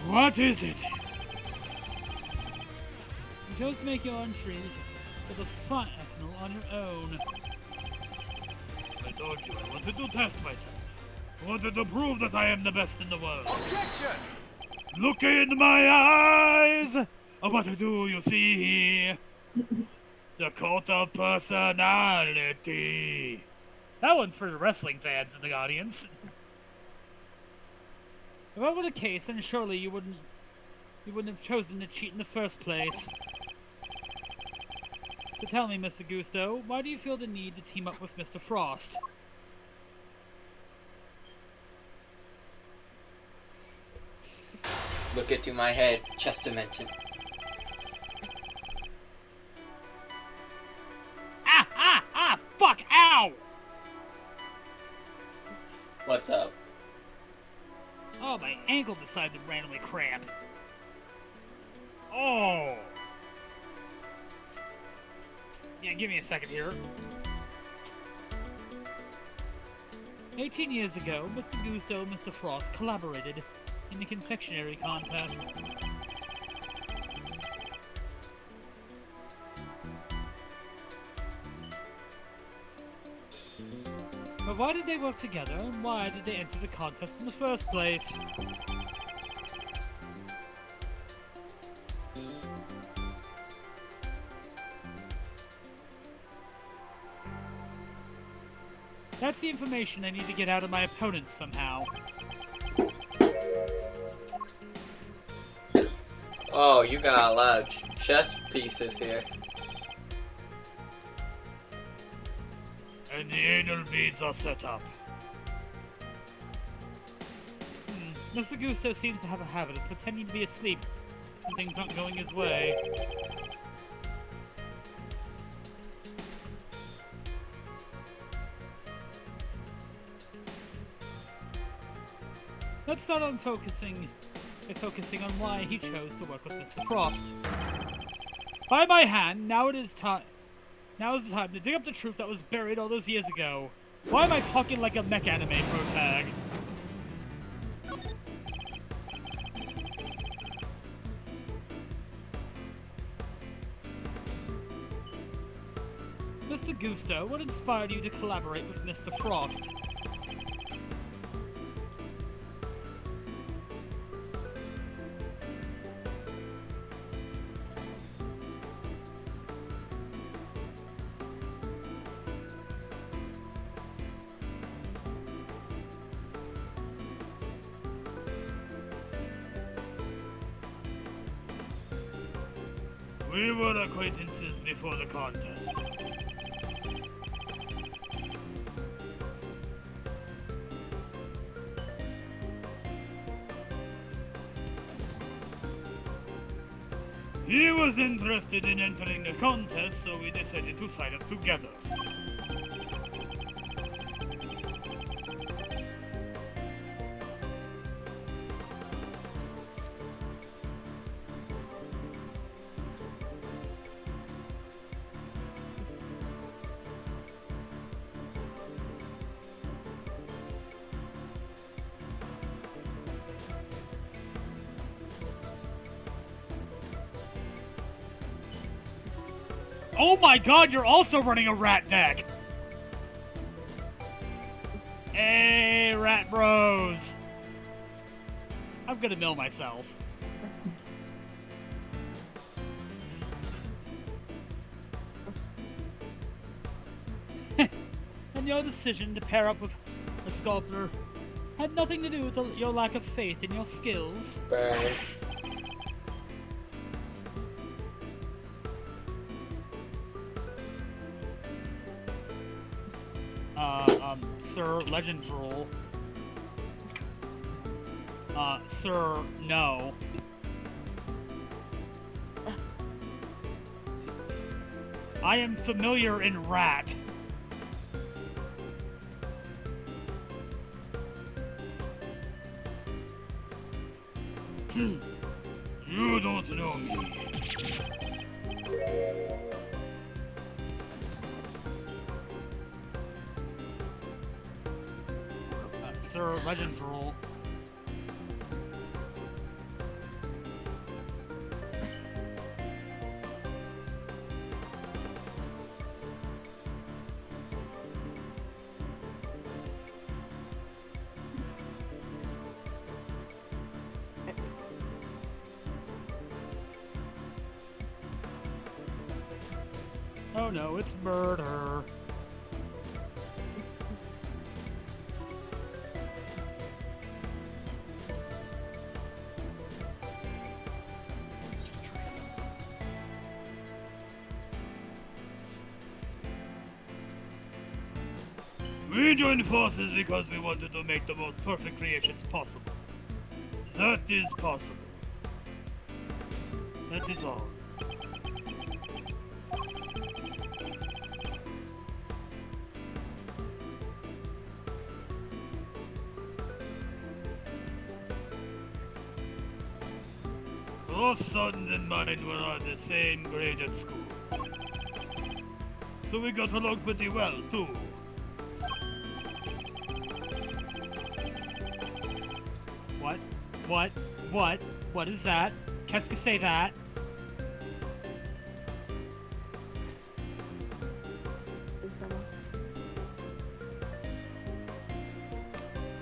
What is it? You chose to make your entry for the final on your own. But told you, I wanted to test myself. I wanted to prove that I am the best in the world. Objection! Look in my eyes! What do you see? The cult of personality. That one's for the wrestling fans in the audience. If that were the case, then surely you wouldn't have chosen to cheat in the first place. So tell me, Mr. Gusto, why do you feel the need to team up with Mr. Frost? Look into my head, chest dimension. Ah! Fuck! Ow! What's up? Oh, my ankle decided to randomly cramp. Oh! Yeah, give me a second here. 18 years ago, Mr. Gusto and Mr. Frost collaborated in the confectionery contest. But why did they work together, and why did they enter the contest in the first place? That's the information I need to get out of my opponent somehow. Oh, you got a lot of chess pieces here. And the anal beads are set up. Mr. Gusto seems to have a habit of pretending to be asleep when things aren't going his way. Let's start on focusing on why he chose to work with Mr. Frost. By my hand, now is the time to dig up the truth that was buried all those years ago. Why am I talking like a mech anime protag? Mr. Gusto, what inspired you to collaborate with Mr. Frost? We were acquaintances before the contest. He was interested in entering the contest, so we decided to sign up together. Oh my god, you're also running a rat deck! Hey, rat bros! I'm gonna mill myself. And your decision to pair up with a sculptor had nothing to do with your lack of faith in your skills. Burn. Sir, Legends rule. Sir, no. I am familiar in rat. You don't know me. Sir, Legends rule. Oh no, it's murder. We joined forces because we wanted to make the most perfect creations possible. That is possible. That is all. Your sons and mine were on the same grade at school. So we got along pretty well, too. What? What? What? What is that? Qu'est-ce que c'est that?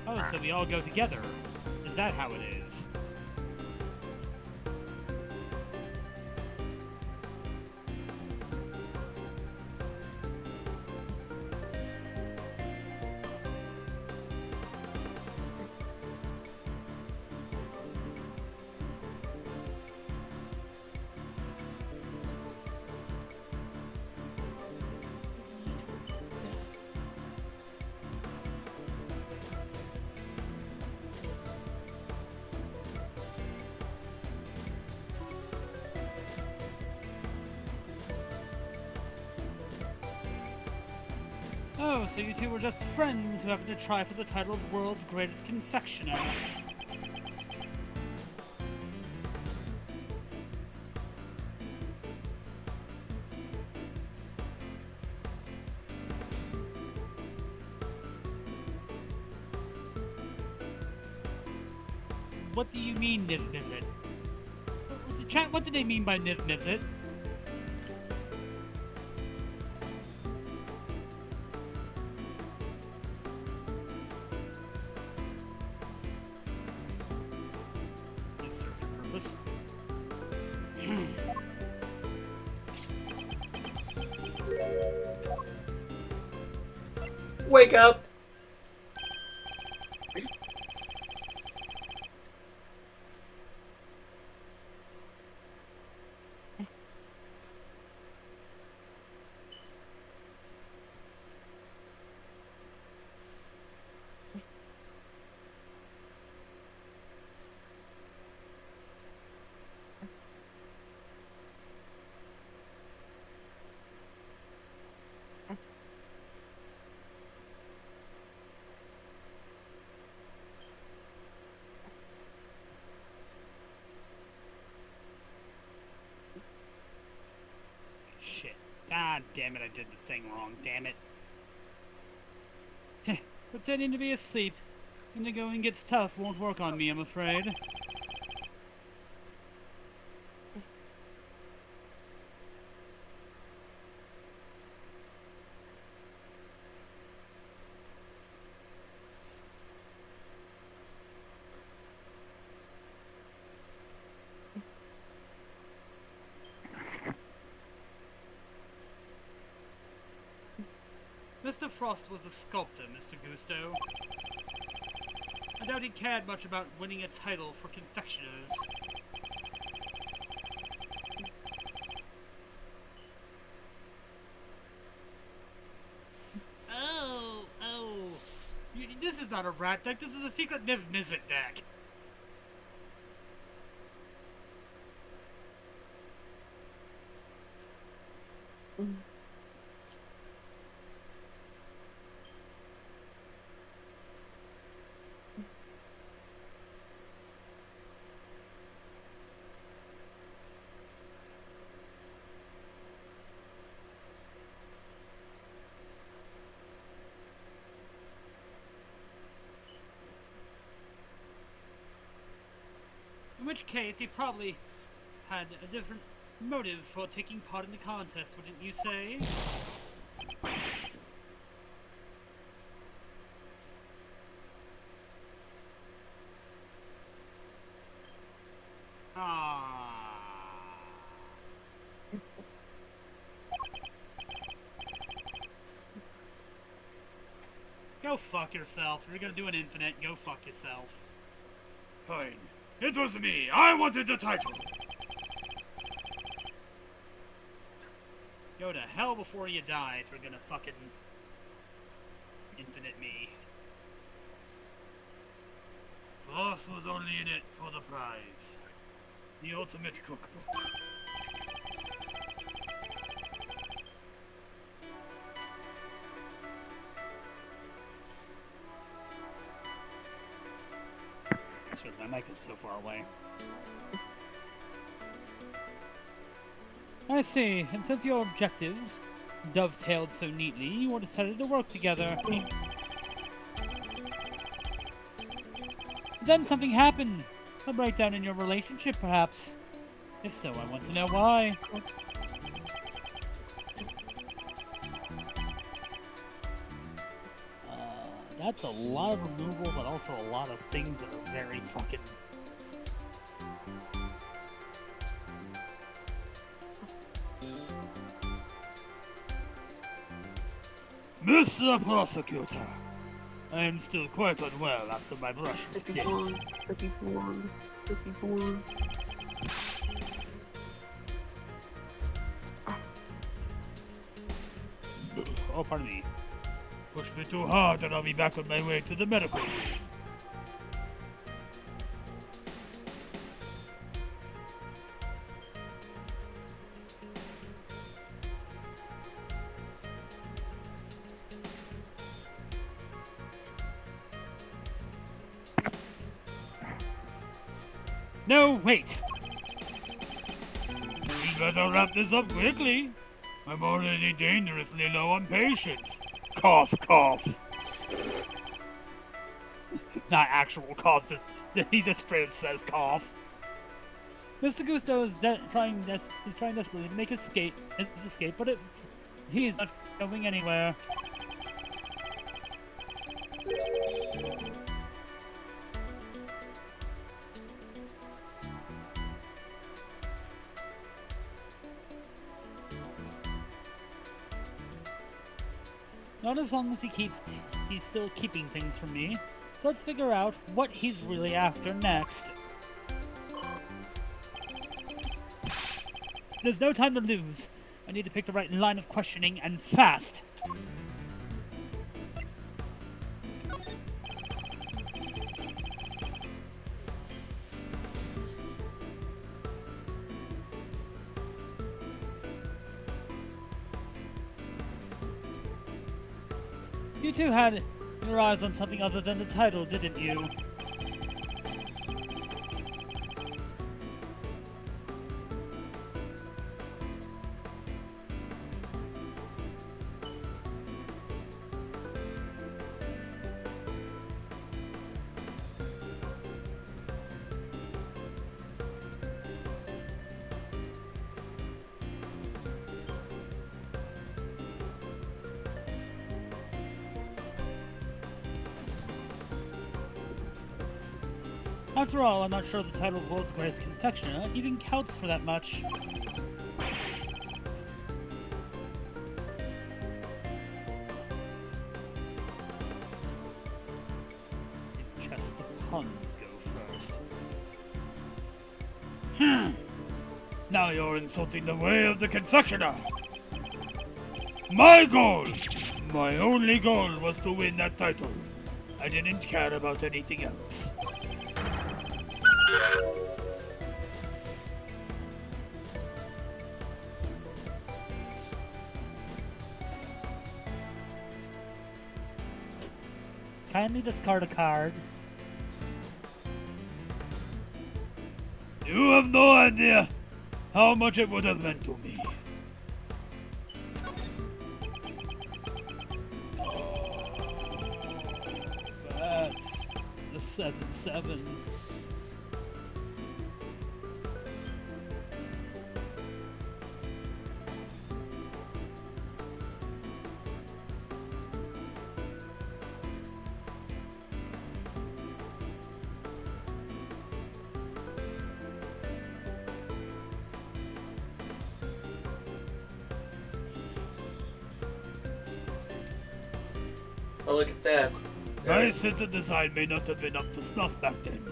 Oh, so we all go together. Is that how it is? Oh, so you two were just friends who happened to try for the title of world's greatest confectioner. What do you mean, Niv-Mizzet? Chat, what did they mean by Niv-Mizzet? Wake up! Shit. Ah, damn it, I did the thing wrong, damn it. Pretending to be asleep when the going gets tough won't work on me, I'm afraid. Mr. Frost was a sculptor, Mr. Gusto. I doubt he cared much about winning a title for confectioners. Oh. This is not a rat deck, this is a secret Niv-Mizzet deck. In which case, he probably had a different motive for taking part in the contest, wouldn't you say? Ah. Go fuck yourself. If you're gonna do an infinite, go fuck yourself. Fine. It was me. I wanted the title. Go to hell before you die if you're gonna fucking infinite me. Floss was only in it for the prize. The ultimate cookbook. That's because my mic is so far away. I see, and since your objectives dovetailed so neatly, you all decided to work together. Then something happened. A breakdown in your relationship, perhaps. If so, I want to know why. That's a lot of removal, but also a lot of things that are very fucking... Mr. Prosecutor, I am still quite unwell after my brush with death. 54. Oh, pardon me. Push me too hard and I'll be back on my way to the medical room. No, wait! We better wrap this up quickly. I'm already dangerously low on patience. Cough, cough. Not actual cough, he just straight up says cough. Mr. Gusto is trying desperately to make his escape, but he is not going anywhere. Not as long as he's still keeping things from me. So let's figure out what he's really after next. There's no time to lose. I need to pick the right line of questioning, and fast. You two had your eyes on something other than the title, didn't you? After all, I'm not sure the title of World's Greatest Confectioner even counts for that much. Just the puns go first. Now you're insulting the way of the confectioner. My goal, my only goal was to win that title. I didn't care about anything else. Kindly discard a card. You have no idea how much it would have meant to me. That's the 7/7. Oh, look at that. My sense of design may not have been up to snuff back then,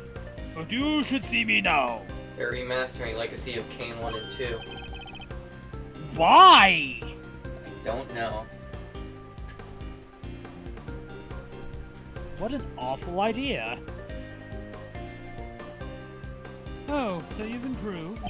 but you should see me now. They're remastering Legacy of Kain 1 and 2. Why? I don't know. What an awful idea. Oh, so you've improved.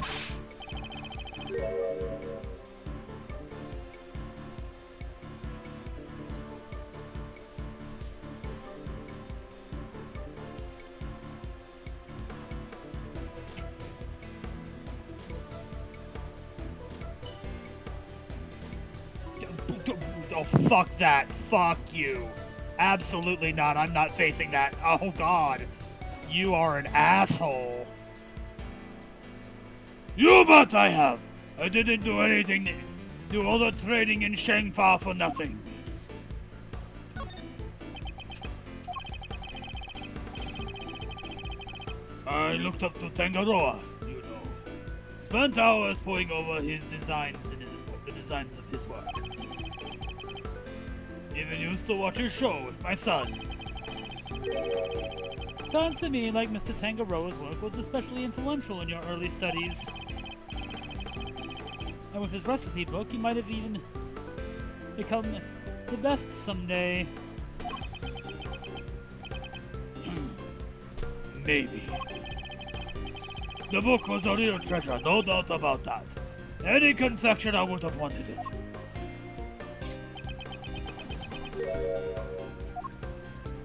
Oh, fuck that. Fuck you. Absolutely not. I'm not facing that. Oh, God. You are an asshole. You bet I have. I didn't do anything. Do all the trading in Shangfa for nothing. I looked up to Tangaroa, you know. Spent hours poring over his designs and the designs of his work. Even used to watch his show with my son. Sounds to me like Mr. Tangaroa's work was especially influential in your early studies. And with his recipe book, you might have even become the best someday. Maybe. The book was a real treasure, no doubt about that. Any confectioner would have wanted it.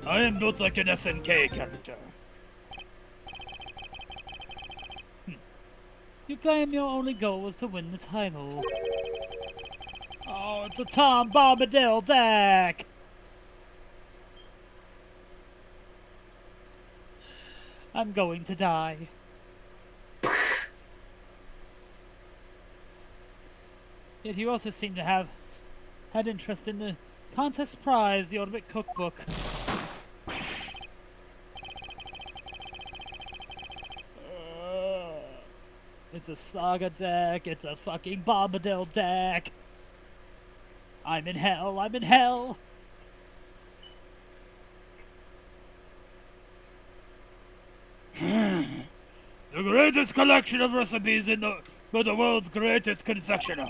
I am built like an SNK character. You claim your only goal was to win the title. Oh, it's a Tom Bombadil deck! I'm going to die. Yet you also seem to have had interest in the contest prize, the Ultimate Cookbook. It's a Saga deck, it's a fucking Bombadil deck. I'm in hell, I'm in hell. The greatest collection of recipes by the world's greatest confectioner.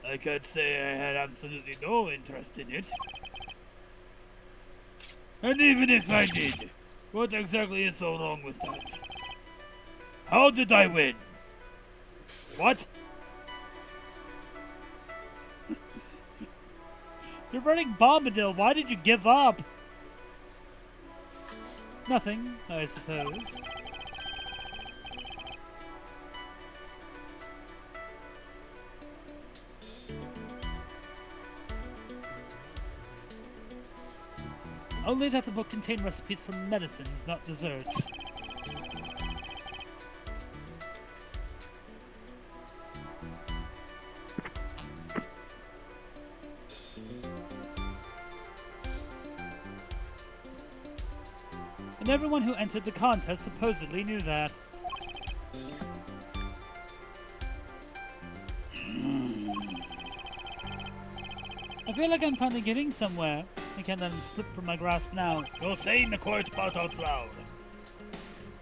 I can't say I had absolutely no interest in it. And even if I did, what exactly is so wrong with that? How did I win? What? You're running Bombadil, why did you give up? Nothing, I suppose. Only that the book contained recipes for medicines, not desserts. And everyone who entered the contest supposedly knew that. I feel like I'm finally getting somewhere. I can't let him slip from my grasp now. You're saying the quiet part out loud.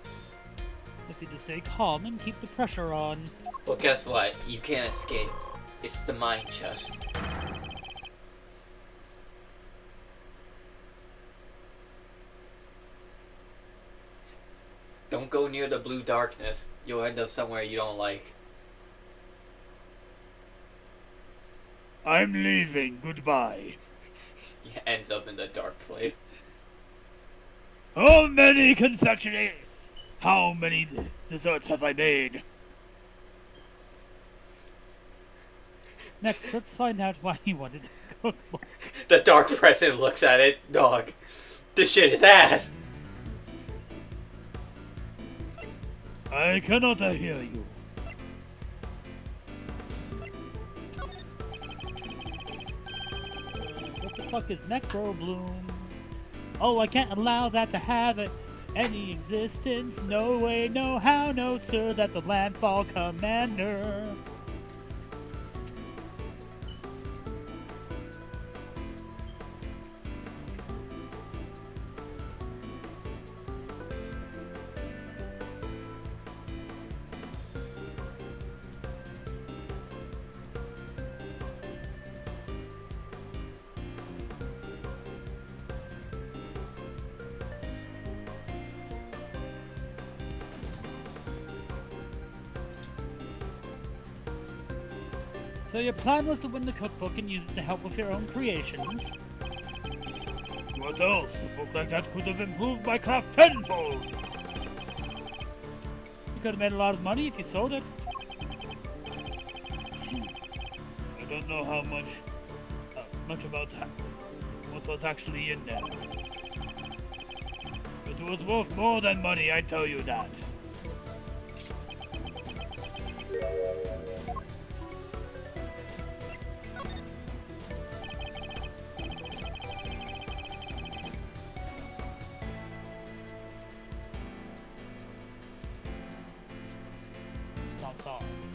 I need to stay calm and keep the pressure on. Well, guess what? You can't escape. It's the mine chest. Don't go near the blue darkness. You'll end up somewhere you don't like. I'm leaving. Goodbye. He ends up in the dark place. How many How many desserts have I made? Next, let's find out why he wanted to cook. The dark president looks at it. Dog. This shit is ass. I cannot hear you. What the fuck is Necrobloom? Oh, I can't allow that to have any existence. No way, no how, no sir. That's a landfall commander. So your plan was to win the cookbook and use it to help with your own creations? What else? A book like that could have improved my craft tenfold. You could have made a lot of money if you sold it. I don't know how much about what was actually in there. But it was worth more than money, I tell you that.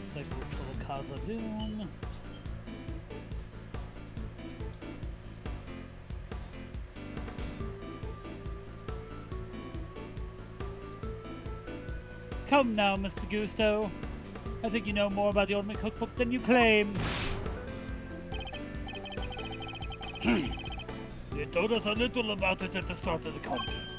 Sepulchral Khazad-dûm. Come now, Mr. Gusto. I think you know more about the Ultimate Cookbook than you claim. They told us a little about it at the start of the contest.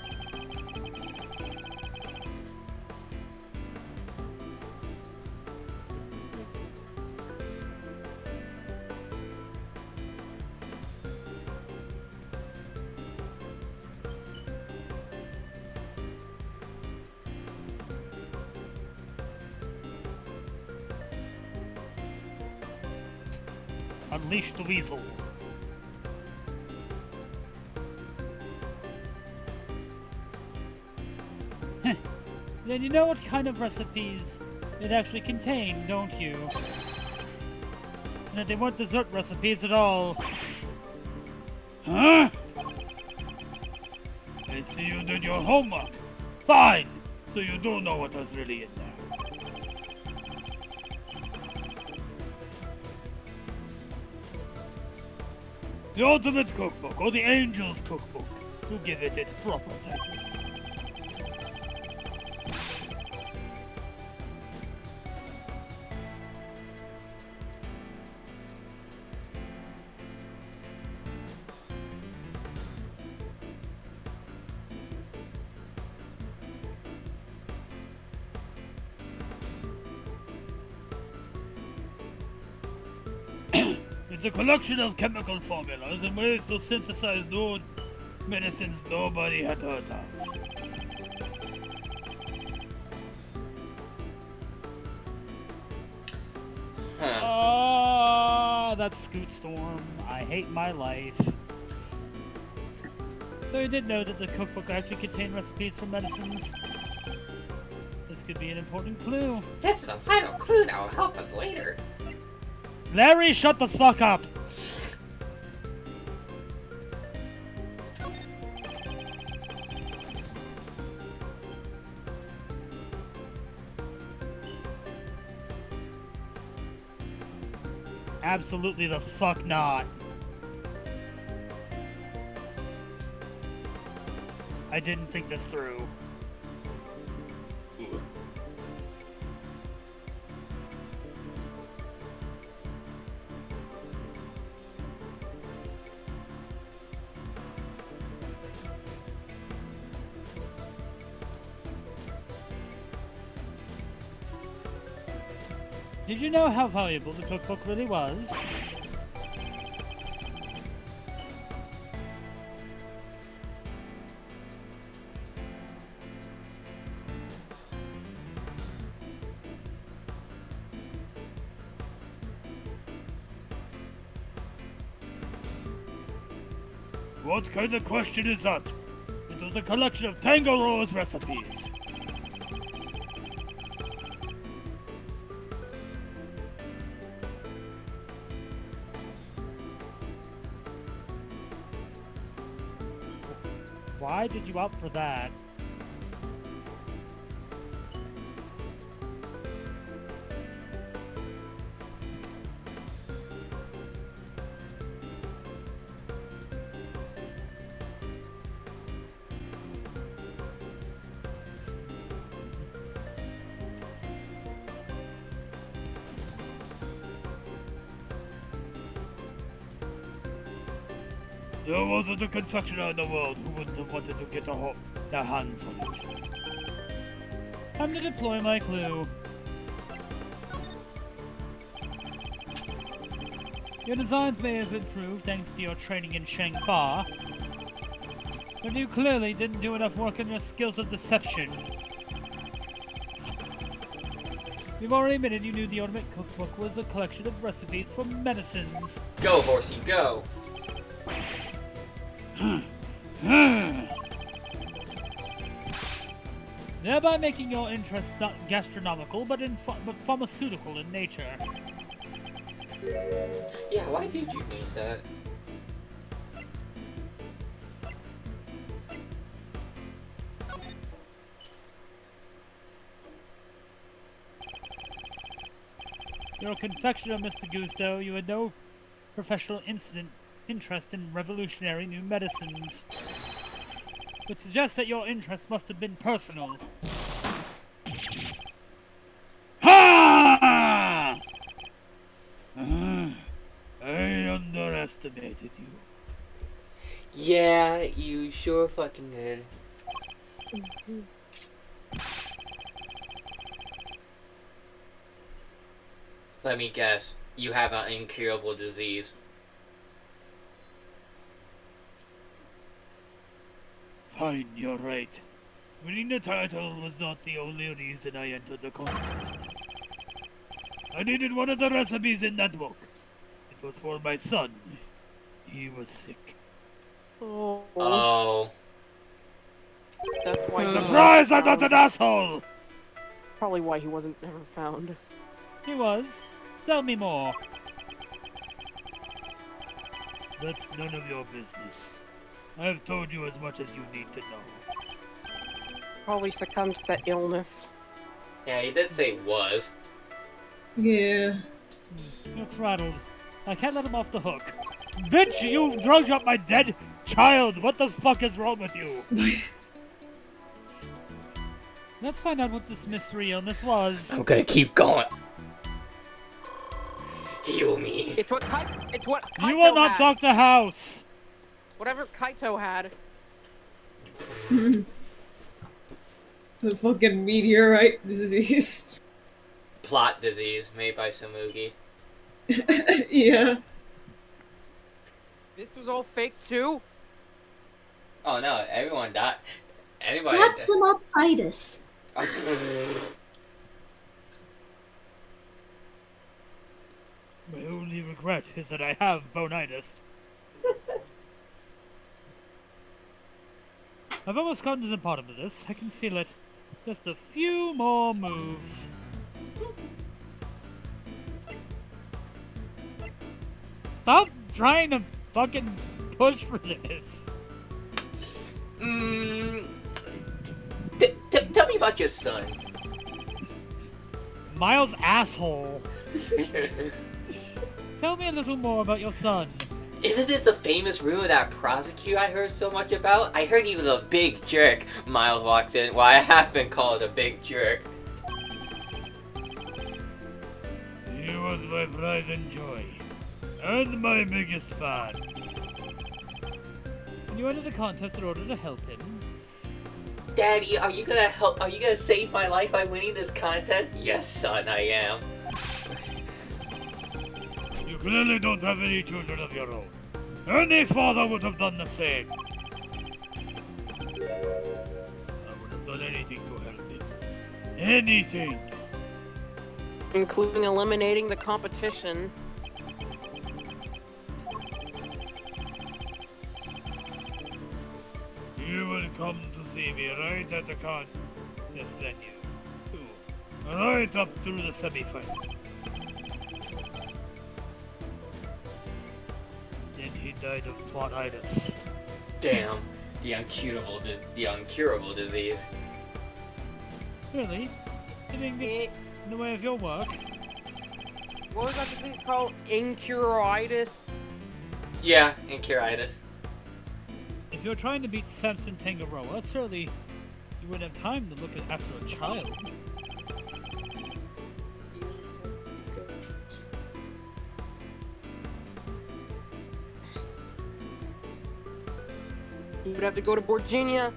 Unleash the weasel. Then you know what kind of recipes it actually contained, don't you? And that they weren't dessert recipes at all. Huh? I see you did your homework. Fine! So you do know what was really in there. The Ultimate Cookbook, or the Angel's Cookbook, to give it its proper title. It's a collection of chemical formulas and ways to synthesize new medicines nobody had heard of. Ah, that's Scoot Storm. I hate my life. So you did know that the cookbook actually contained recipes for medicines. This could be an important clue. This is the final clue that will help us later. Larry, shut the fuck up! Absolutely the fuck not. I didn't think this through. Did you know how valuable the cookbook really was? What kind of question is that? It was a collection of Tango Rose recipes. Why did you opt for that? There wasn't a confectioner in the world who wouldn't have wanted to get their hands on it. Time to deploy my clue. Your designs may have improved thanks to your training in Shangfa, but you clearly didn't do enough work on your skills of deception. You've already admitted you knew the Ultimate Cookbook was a collection of recipes for medicines. Go, horsey, go. Thereby making your interest not gastronomical, but pharmaceutical in nature. Yeah, why did you need that? You're a confectioner, Mr. Gusto. You had no professional interest in revolutionary new medicines. Which suggests that your interest must have been personal. Ha! I underestimated you. Yeah, you sure fucking did. Let me guess. You have an incurable disease. Fine, you're right. Winning the title was not the only reason I entered the contest. I needed one of the recipes in that book. It was for my son. He was sick. Oh, Oh. that's why. He Surprise! I'm not wasn't an asshole! Probably why he wasn't ever found. He was. Tell me more. That's none of your business. I've told you as much as you need to know. Probably succumbed to that illness. Yeah, he did say was. Yeah. He looks rattled. I can't let him off the hook. Bitch, you drugged up my dead child! What the fuck is wrong with you? Let's find out what this mystery illness was. I'm gonna keep going. Heal me. It's what It's what Kaito You will not had. Dr. House! Whatever Kaito had. The fucking meteorite disease. Plot disease made by Samugi. Yeah. This was all fake too. Oh no, everyone died. Everybody Plot died. synopsitis. My only regret is that I have bonitis. I've almost gotten to the bottom of this. I can feel it. Just a few more moves. Stop trying to fucking push for this. Tell me about your son. Miles asshole. Tell me a little more about your son. Isn't it the famous rumor that prosecutor I heard so much about? I heard he was a big jerk. Miles walks in. Why I have been called a big jerk. He was my pride and joy. And my biggest fan. You entered the contest in order to help him. Daddy, are you gonna help? Are you gonna save my life by winning this contest? Yes, son, I am. You clearly don't have any children of your own. Any father would have done the same. I would have done anything to help him. Anything. Including eliminating the competition. You will come to see me right at the contest venue. Too. Right up through the semi-final. Then he died of plottitis. Damn, the uncurable disease. Really? Getting in the way of your work? What was that disease called? Incuritis? Yeah, incuritis. If you're trying to beat Samson Tangaroa, surely you wouldn't have time to look after a child. You would have to go to Borginia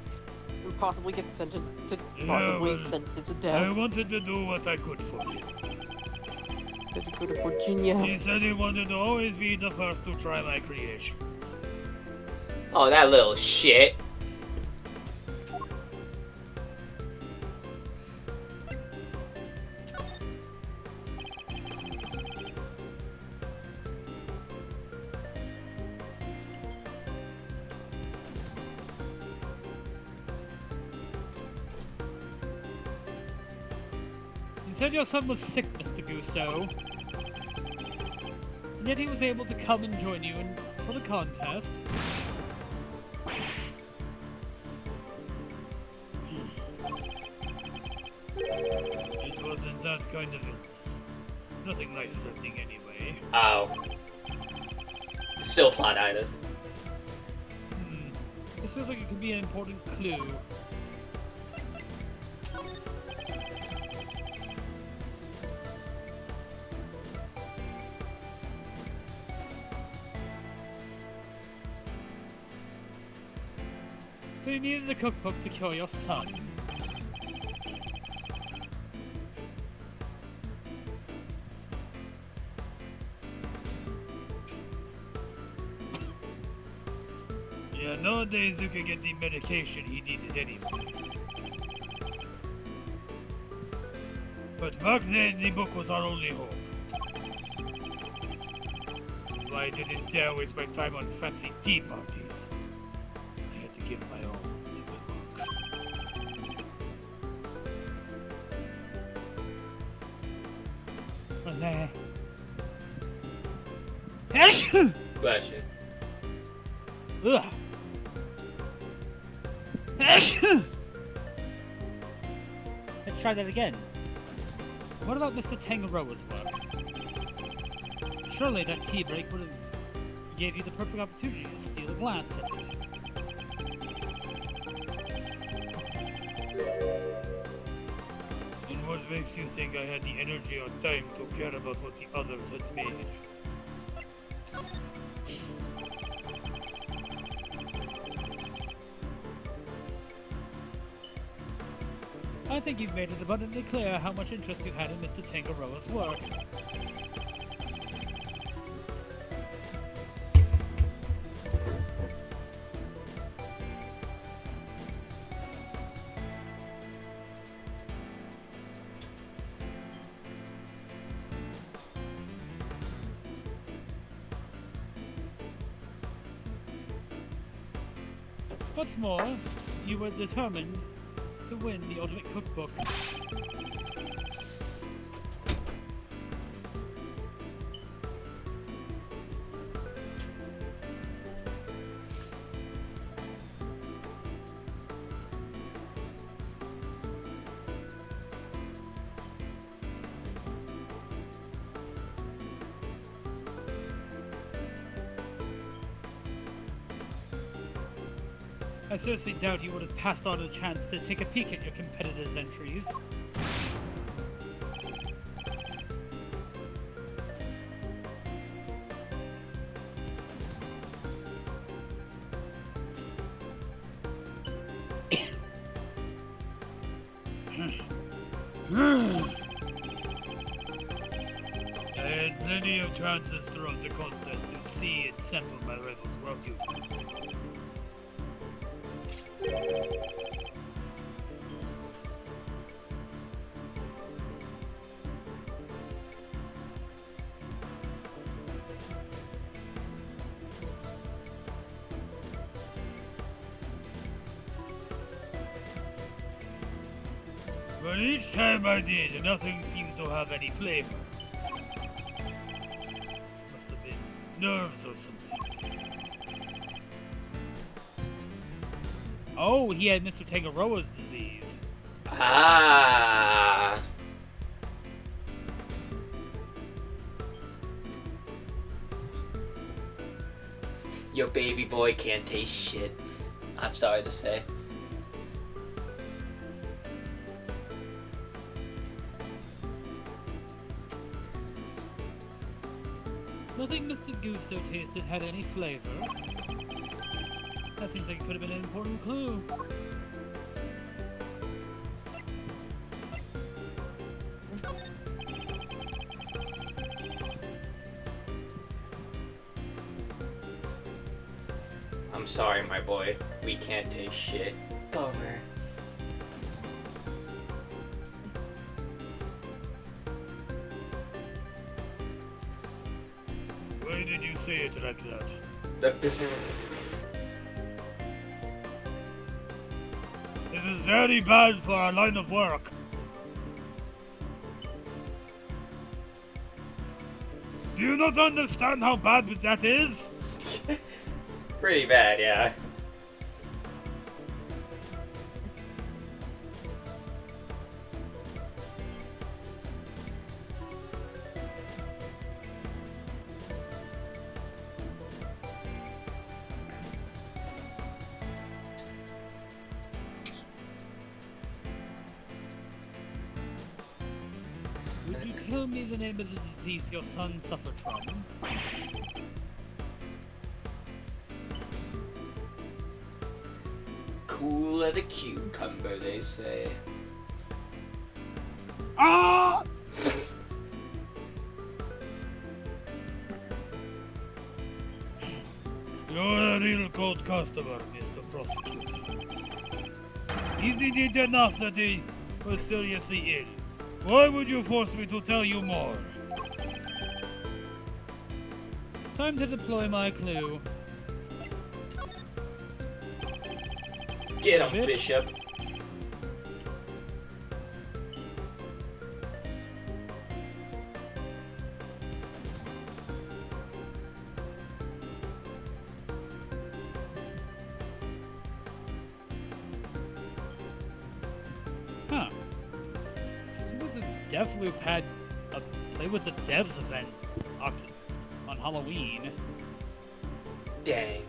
and possibly get sentenced to I death. wanted to do what I could for you. Did you go to Virginia? He said he wanted to always be the first to try my creations. Oh, that little shit. You said your son was sick, Mr. Gusto. And yet he was able to come and join you for the contest. It wasn't that kind of illness. Nothing life-threatening anyway. Oh. Still plot-itis. This feels like it could be an important clue. So you needed a cookbook to cure your son. Yeah, nowadays you can get the medication he needed anyway. But back then, the book was our only hope. That's why I didn't dare waste my time on fancy tea parties. I had to give my all to the book. Bless you. Ugh. Let's try that again. What about Mr. Tangaroa's work? Surely that tea break would have gave you the perfect opportunity to steal a glance at it. And what makes you think I had the energy or time to care about what the others had made? I think you've made it abundantly clear how much interest you had in Mr. Tangaroa's work. What's more, you were determined to win the Ultimate Cookbook. I seriously doubt you would have passed on a chance to take a peek at your competitors' entries. I had plenty of chances throughout the contest to see and sample my rival's work. But each time I did, nothing seemed to have any flavor. Must have been nerves or something. Oh, he had Mr. Tangaroa's disease. Ah. Your baby boy can't taste shit. I'm sorry to say. Nothing Mr. Gusto tasted had any flavor. That seems like it could have been an important clue. sorry, my boy. We can't taste shit. Bummer. Why did you say it like that? This is very bad for our line of work. Do you not understand how bad that is? Pretty bad, yeah. Would you tell me the name of the disease your son suffered from? Cool as a cucumber, they say. Ah! You're a real cold customer, Mr. Prosecutor. Isn't it enough that he was seriously ill? Why would you force me to tell you more? Time to deploy my clue. Get him, Bitch. Bishop. Huh. Suppose the Deathloop had a Play with the Devs event on Halloween. Dang.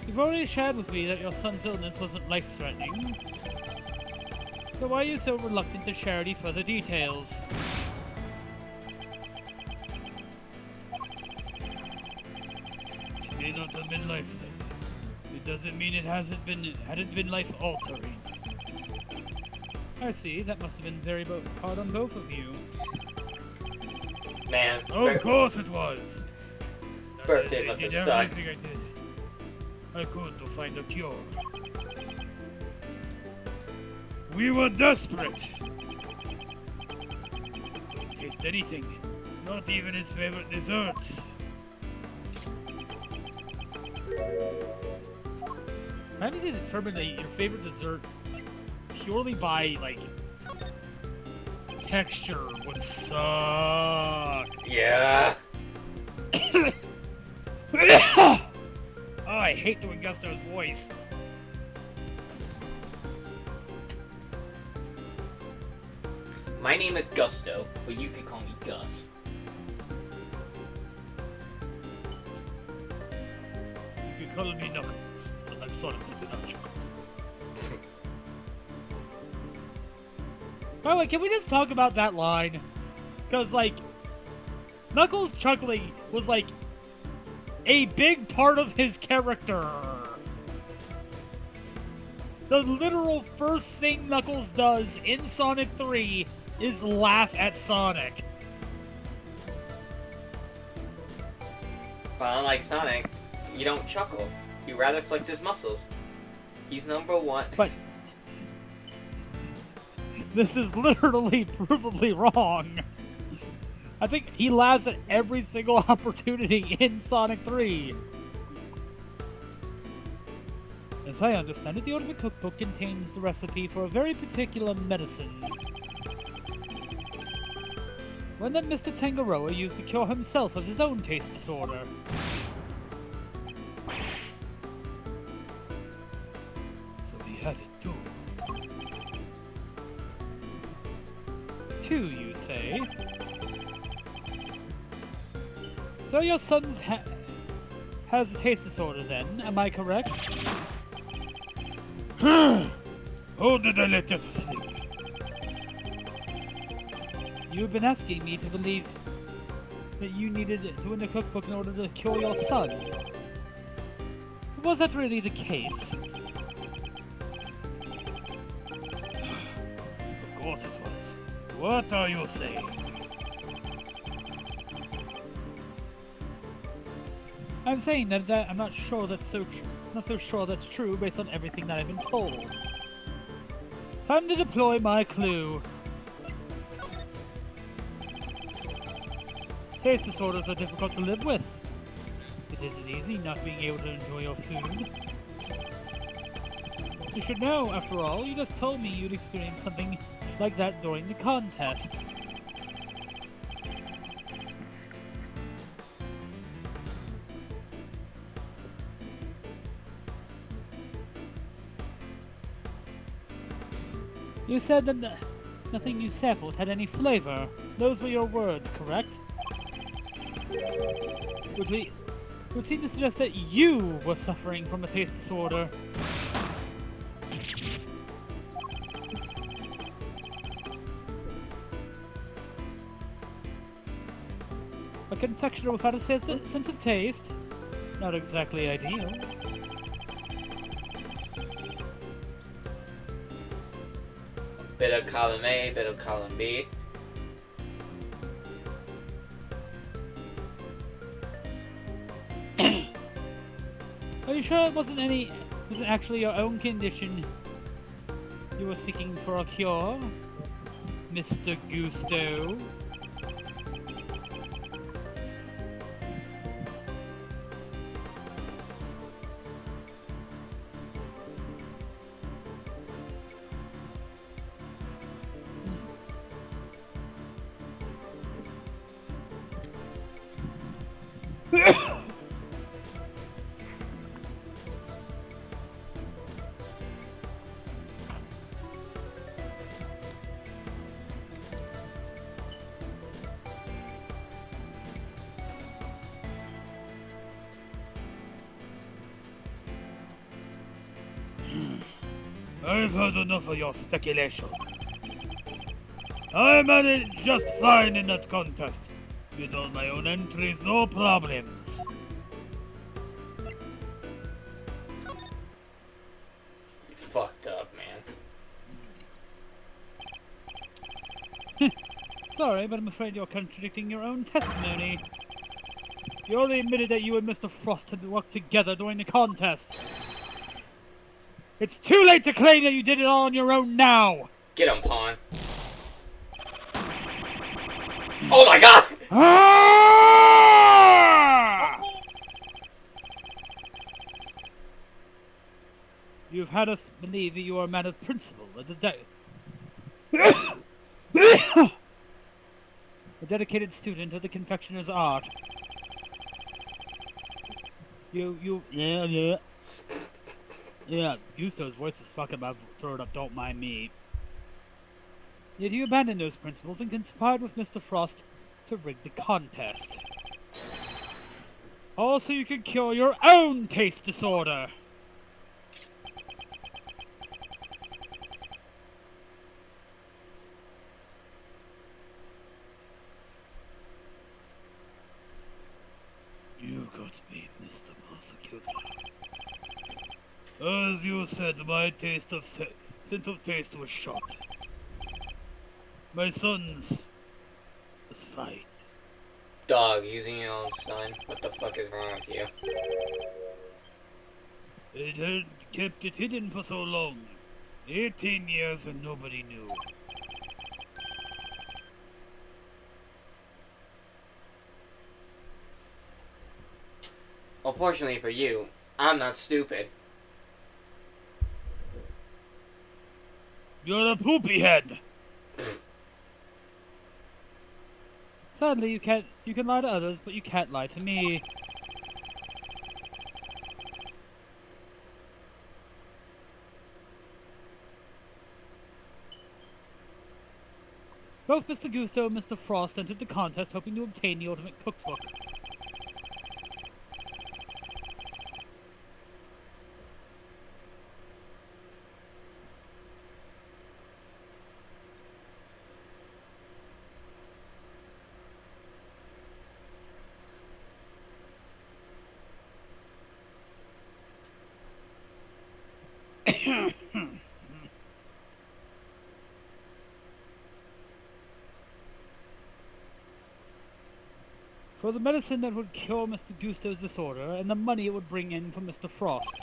You've already shared with me that your son's illness wasn't life-threatening. So why are you so reluctant to share any further details? It may not have been life-threatening. It doesn't mean it hadn't been life-altering. I see, that must have been very hard on both of you. Man. Of course it was. Birthday I must did have sucked. everything I could to find a cure. We were desperate. Couldn't taste anything, not even his favorite desserts. Having to determine your favorite dessert purely by, like, texture would suck. Yeah. Oh, I hate doing Gusto's voice. My name is Gusto, but you can call me Gus. You can call me Knuckles, like Sonic the Hedgehog. By the way, can we just talk about that line? Because, like, Knuckles chuckling was, like, a big part of his character. The literal first thing Knuckles does in Sonic 3 is laugh at Sonic. But unlike Sonic, you don't chuckle. You rather flex his muscles. He's number one. But this is literally provably wrong. I think he laughs at every single opportunity in Sonic 3. As I understand it, the Ultimate Cookbook contains the recipe for a very particular medicine. One that Mr. Tangaroa used to cure himself of his own taste disorder. So he had it too. Two, you say? So your son's has a taste disorder then, am I correct? How did I let that slip? You've been asking me to believe that you needed to win the cookbook in order to cure your son. Was that really the case? course it was. What are you saying? I'm saying that I'm not sure that's not so sure that's true based on everything that I've been told. Time to deploy my clue. Taste disorders are difficult to live with. It isn't easy not being able to enjoy your food. You should know, after all, you just told me you'd experienced something like that during the contest. You said that nothing you sampled had any flavor. Those were your words, correct? Would seem to suggest that you were suffering from a taste disorder. A confectioner without a sense of taste? Not exactly ideal. Bit of column A, bit of column B. Are you sure it wasn't actually your own condition you were seeking for a cure, Mr. Gusto? I've heard enough of your speculation. I managed just fine in that contest. With all my own entries, no problems. You fucked up, man. Sorry, but I'm afraid you're contradicting your own testimony. You already admitted that you and Mr. Frost had worked together during the contest. It's too late to claim that you did it all on your own now! Get him, Pawn. Oh my god! Ah! You've had us believe that you are a man of principle, a dedicated student of the confectioner's art. Yeah, Gusto's voice is fucking about throw it up, don't mind me. Yet you abandoned those principles and conspired with Mr. Frost to rig the contest. All so you could cure your own taste disorder! You got me, Mr. Prosecutor. As you said, my sense of taste was shot. My son's was fine. Dog, using your own son. What the fuck is wrong with you? It had kept it hidden for so long. 18 years and nobody knew. Unfortunately for you, I'm not stupid. You're a poopy head! Sadly, you can lie to others, but you can't lie to me. Both Mr. Gusto and Mr. Frost entered the contest hoping to obtain the ultimate cookbook. For the medicine that would cure Mr. Gusto's disorder, and the money it would bring in for Mr. Frost.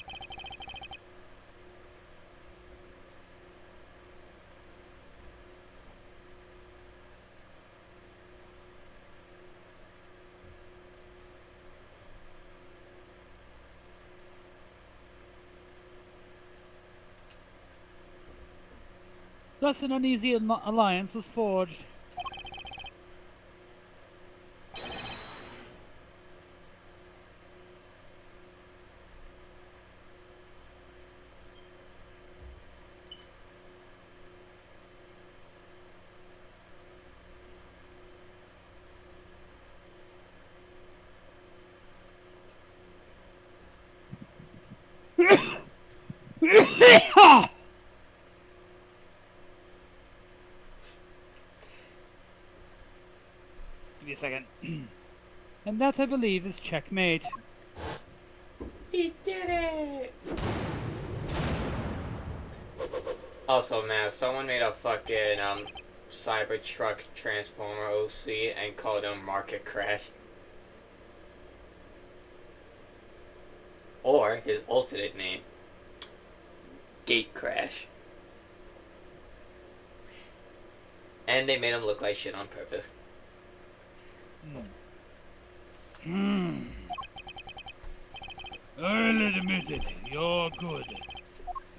Thus an uneasy alliance was forged. Give me a second. And that, I believe, is checkmate. We did it! Also, man, someone made a fucking Cybertruck Transformer OC and called him Market Crash. Or his alternate name, Gate Crash. And they made him look like shit on purpose. I'll admit it, you're good.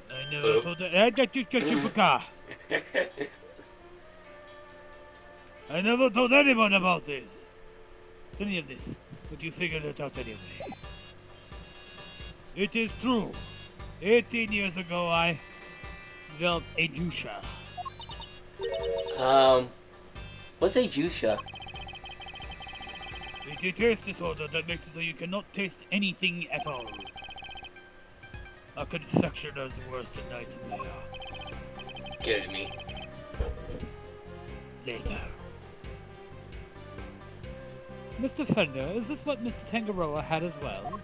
I never Oop. told I never told anyone about this. Any of this, but you figured it out anyway. It is true. 18 years ago, I developed a Jusha. What's a Jusha? It's a taste disorder that makes it so you cannot taste anything at all. A confectioner's worst nightmare. Give it me. Later. Mr. Fender, is this what Mr. Tangaroa had as well?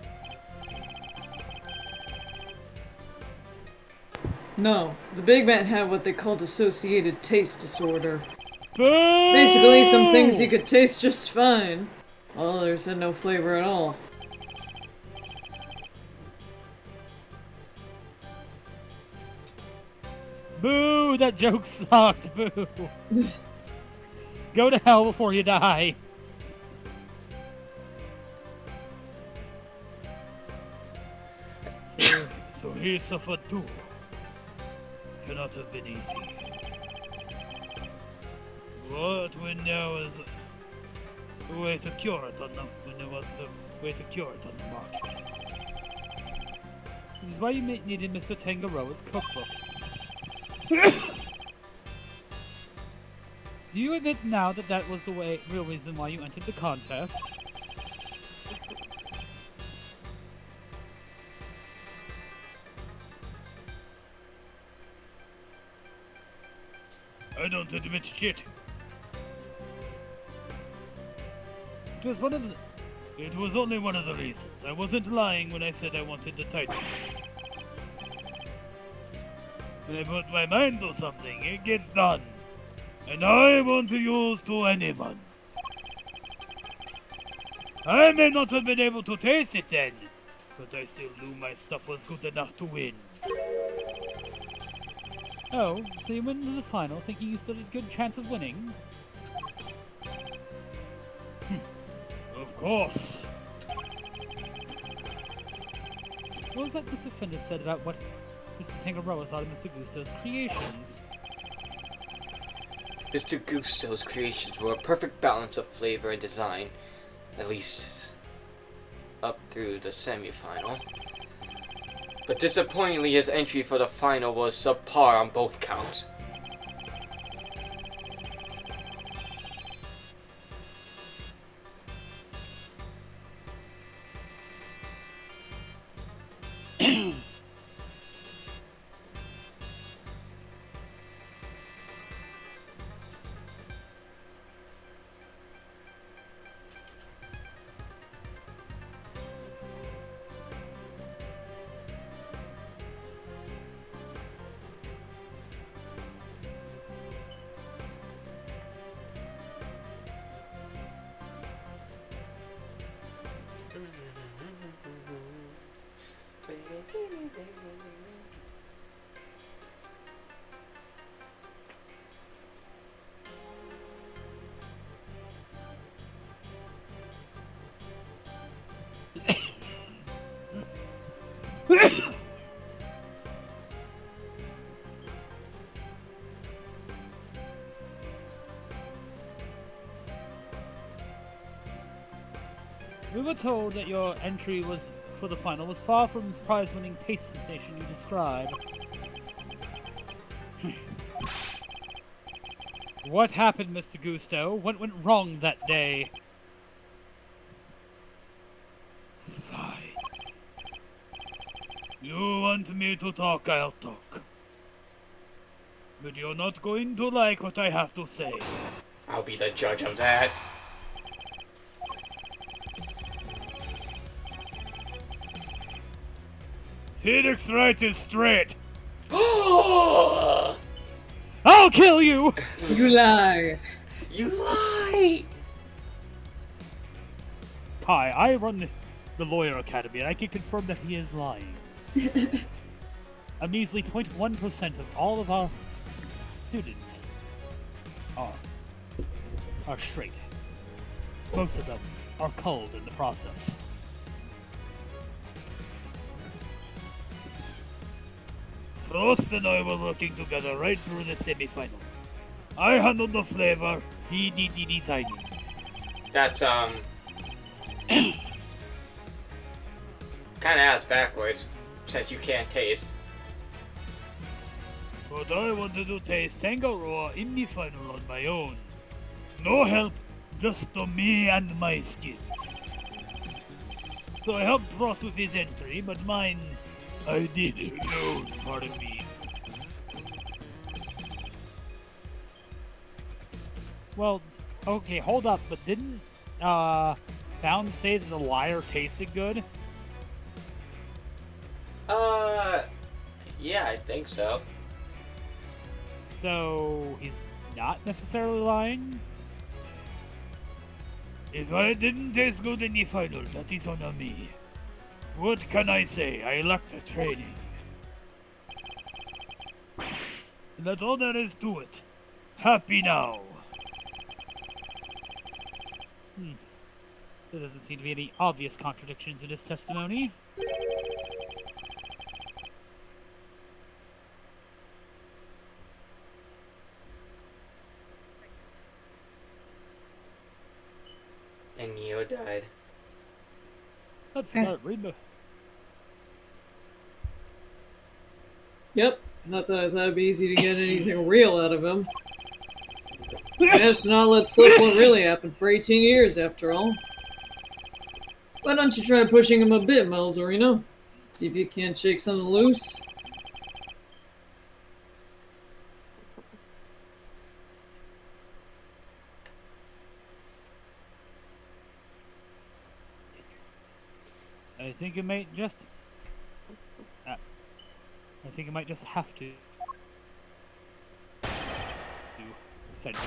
No, the big man had what they called associated taste disorder. Boo! Basically, some things he could taste just fine, while others had no flavor at all. Boo! That joke sucked. Boo! Go to hell before you die. So he suffered too. Cannot have been easy. But when there was a way to cure it on the way to cure it on the market. Which is why you needed Mr. Tangaroa's cookbook. Do you admit now that that was the real reason why you entered the contest? I don't admit shit. It was only one of the reasons. I wasn't lying when I said I wanted the title. When I put my mind to something, it gets done. And I want to use to anyone. I may not have been able to taste it then, but I still knew my stuff was good enough to win. Oh, so you went into the final thinking you stood a good chance of winning? Of course. What was that Mr. Fender said about what Mr. Tangaroa thought of Mr. Gusto's creations? Mr. Gusto's creations were a perfect balance of flavor and design, at least up through the semi-final. But disappointingly, his entry for the final was subpar on both counts. We were told that your entry for the final was far from the prize-winning taste sensation you describe. What happened, Mr. Gusto? What went wrong that day? Fine. You want me to talk, I'll talk. But you're not going to like what I have to say. I'll be the judge of that. Phoenix Wright is straight. Oh! I'll kill you! You lie. You lie! Hi, I run the Lawyer Academy, and I can confirm that he is lying. A measly 0.1% of all of our students are straight. Most of them are culled in the process. Frost and I were working together right through the semi-final. I handled the flavor, he did the designing. That's, kinda ass backwards, since you can't taste. But I wanted to taste Tangaroa in the final on my own. No help, just to me and my skills. So I helped Frost with his entry, but mine, I did alone, pardon me. Well, okay, hold up, but didn't Bound say that the liar tasted good? Yeah, I think so. So he's not necessarily lying? If I didn't taste good in the final, that is on me. What can I say? I lacked the training. And that's all there is to it. Happy now. There doesn't seem to be any obvious contradictions in his testimony. And Neo died. Let's start reading the... Yep. Not that I thought it'd be easy to get anything real out of him. Managed to not let slip what really happened for 18 years, after all. Why don't you try pushing him a bit, Malzarino? See if you can't shake something loose. I think it might just... I think it might just have to... do Fender.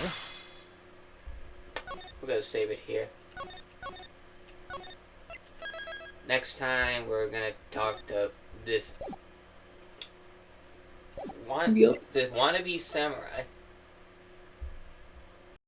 We're gonna save it here. Next time, we're gonna talk to this Yep. the wannabe samurai.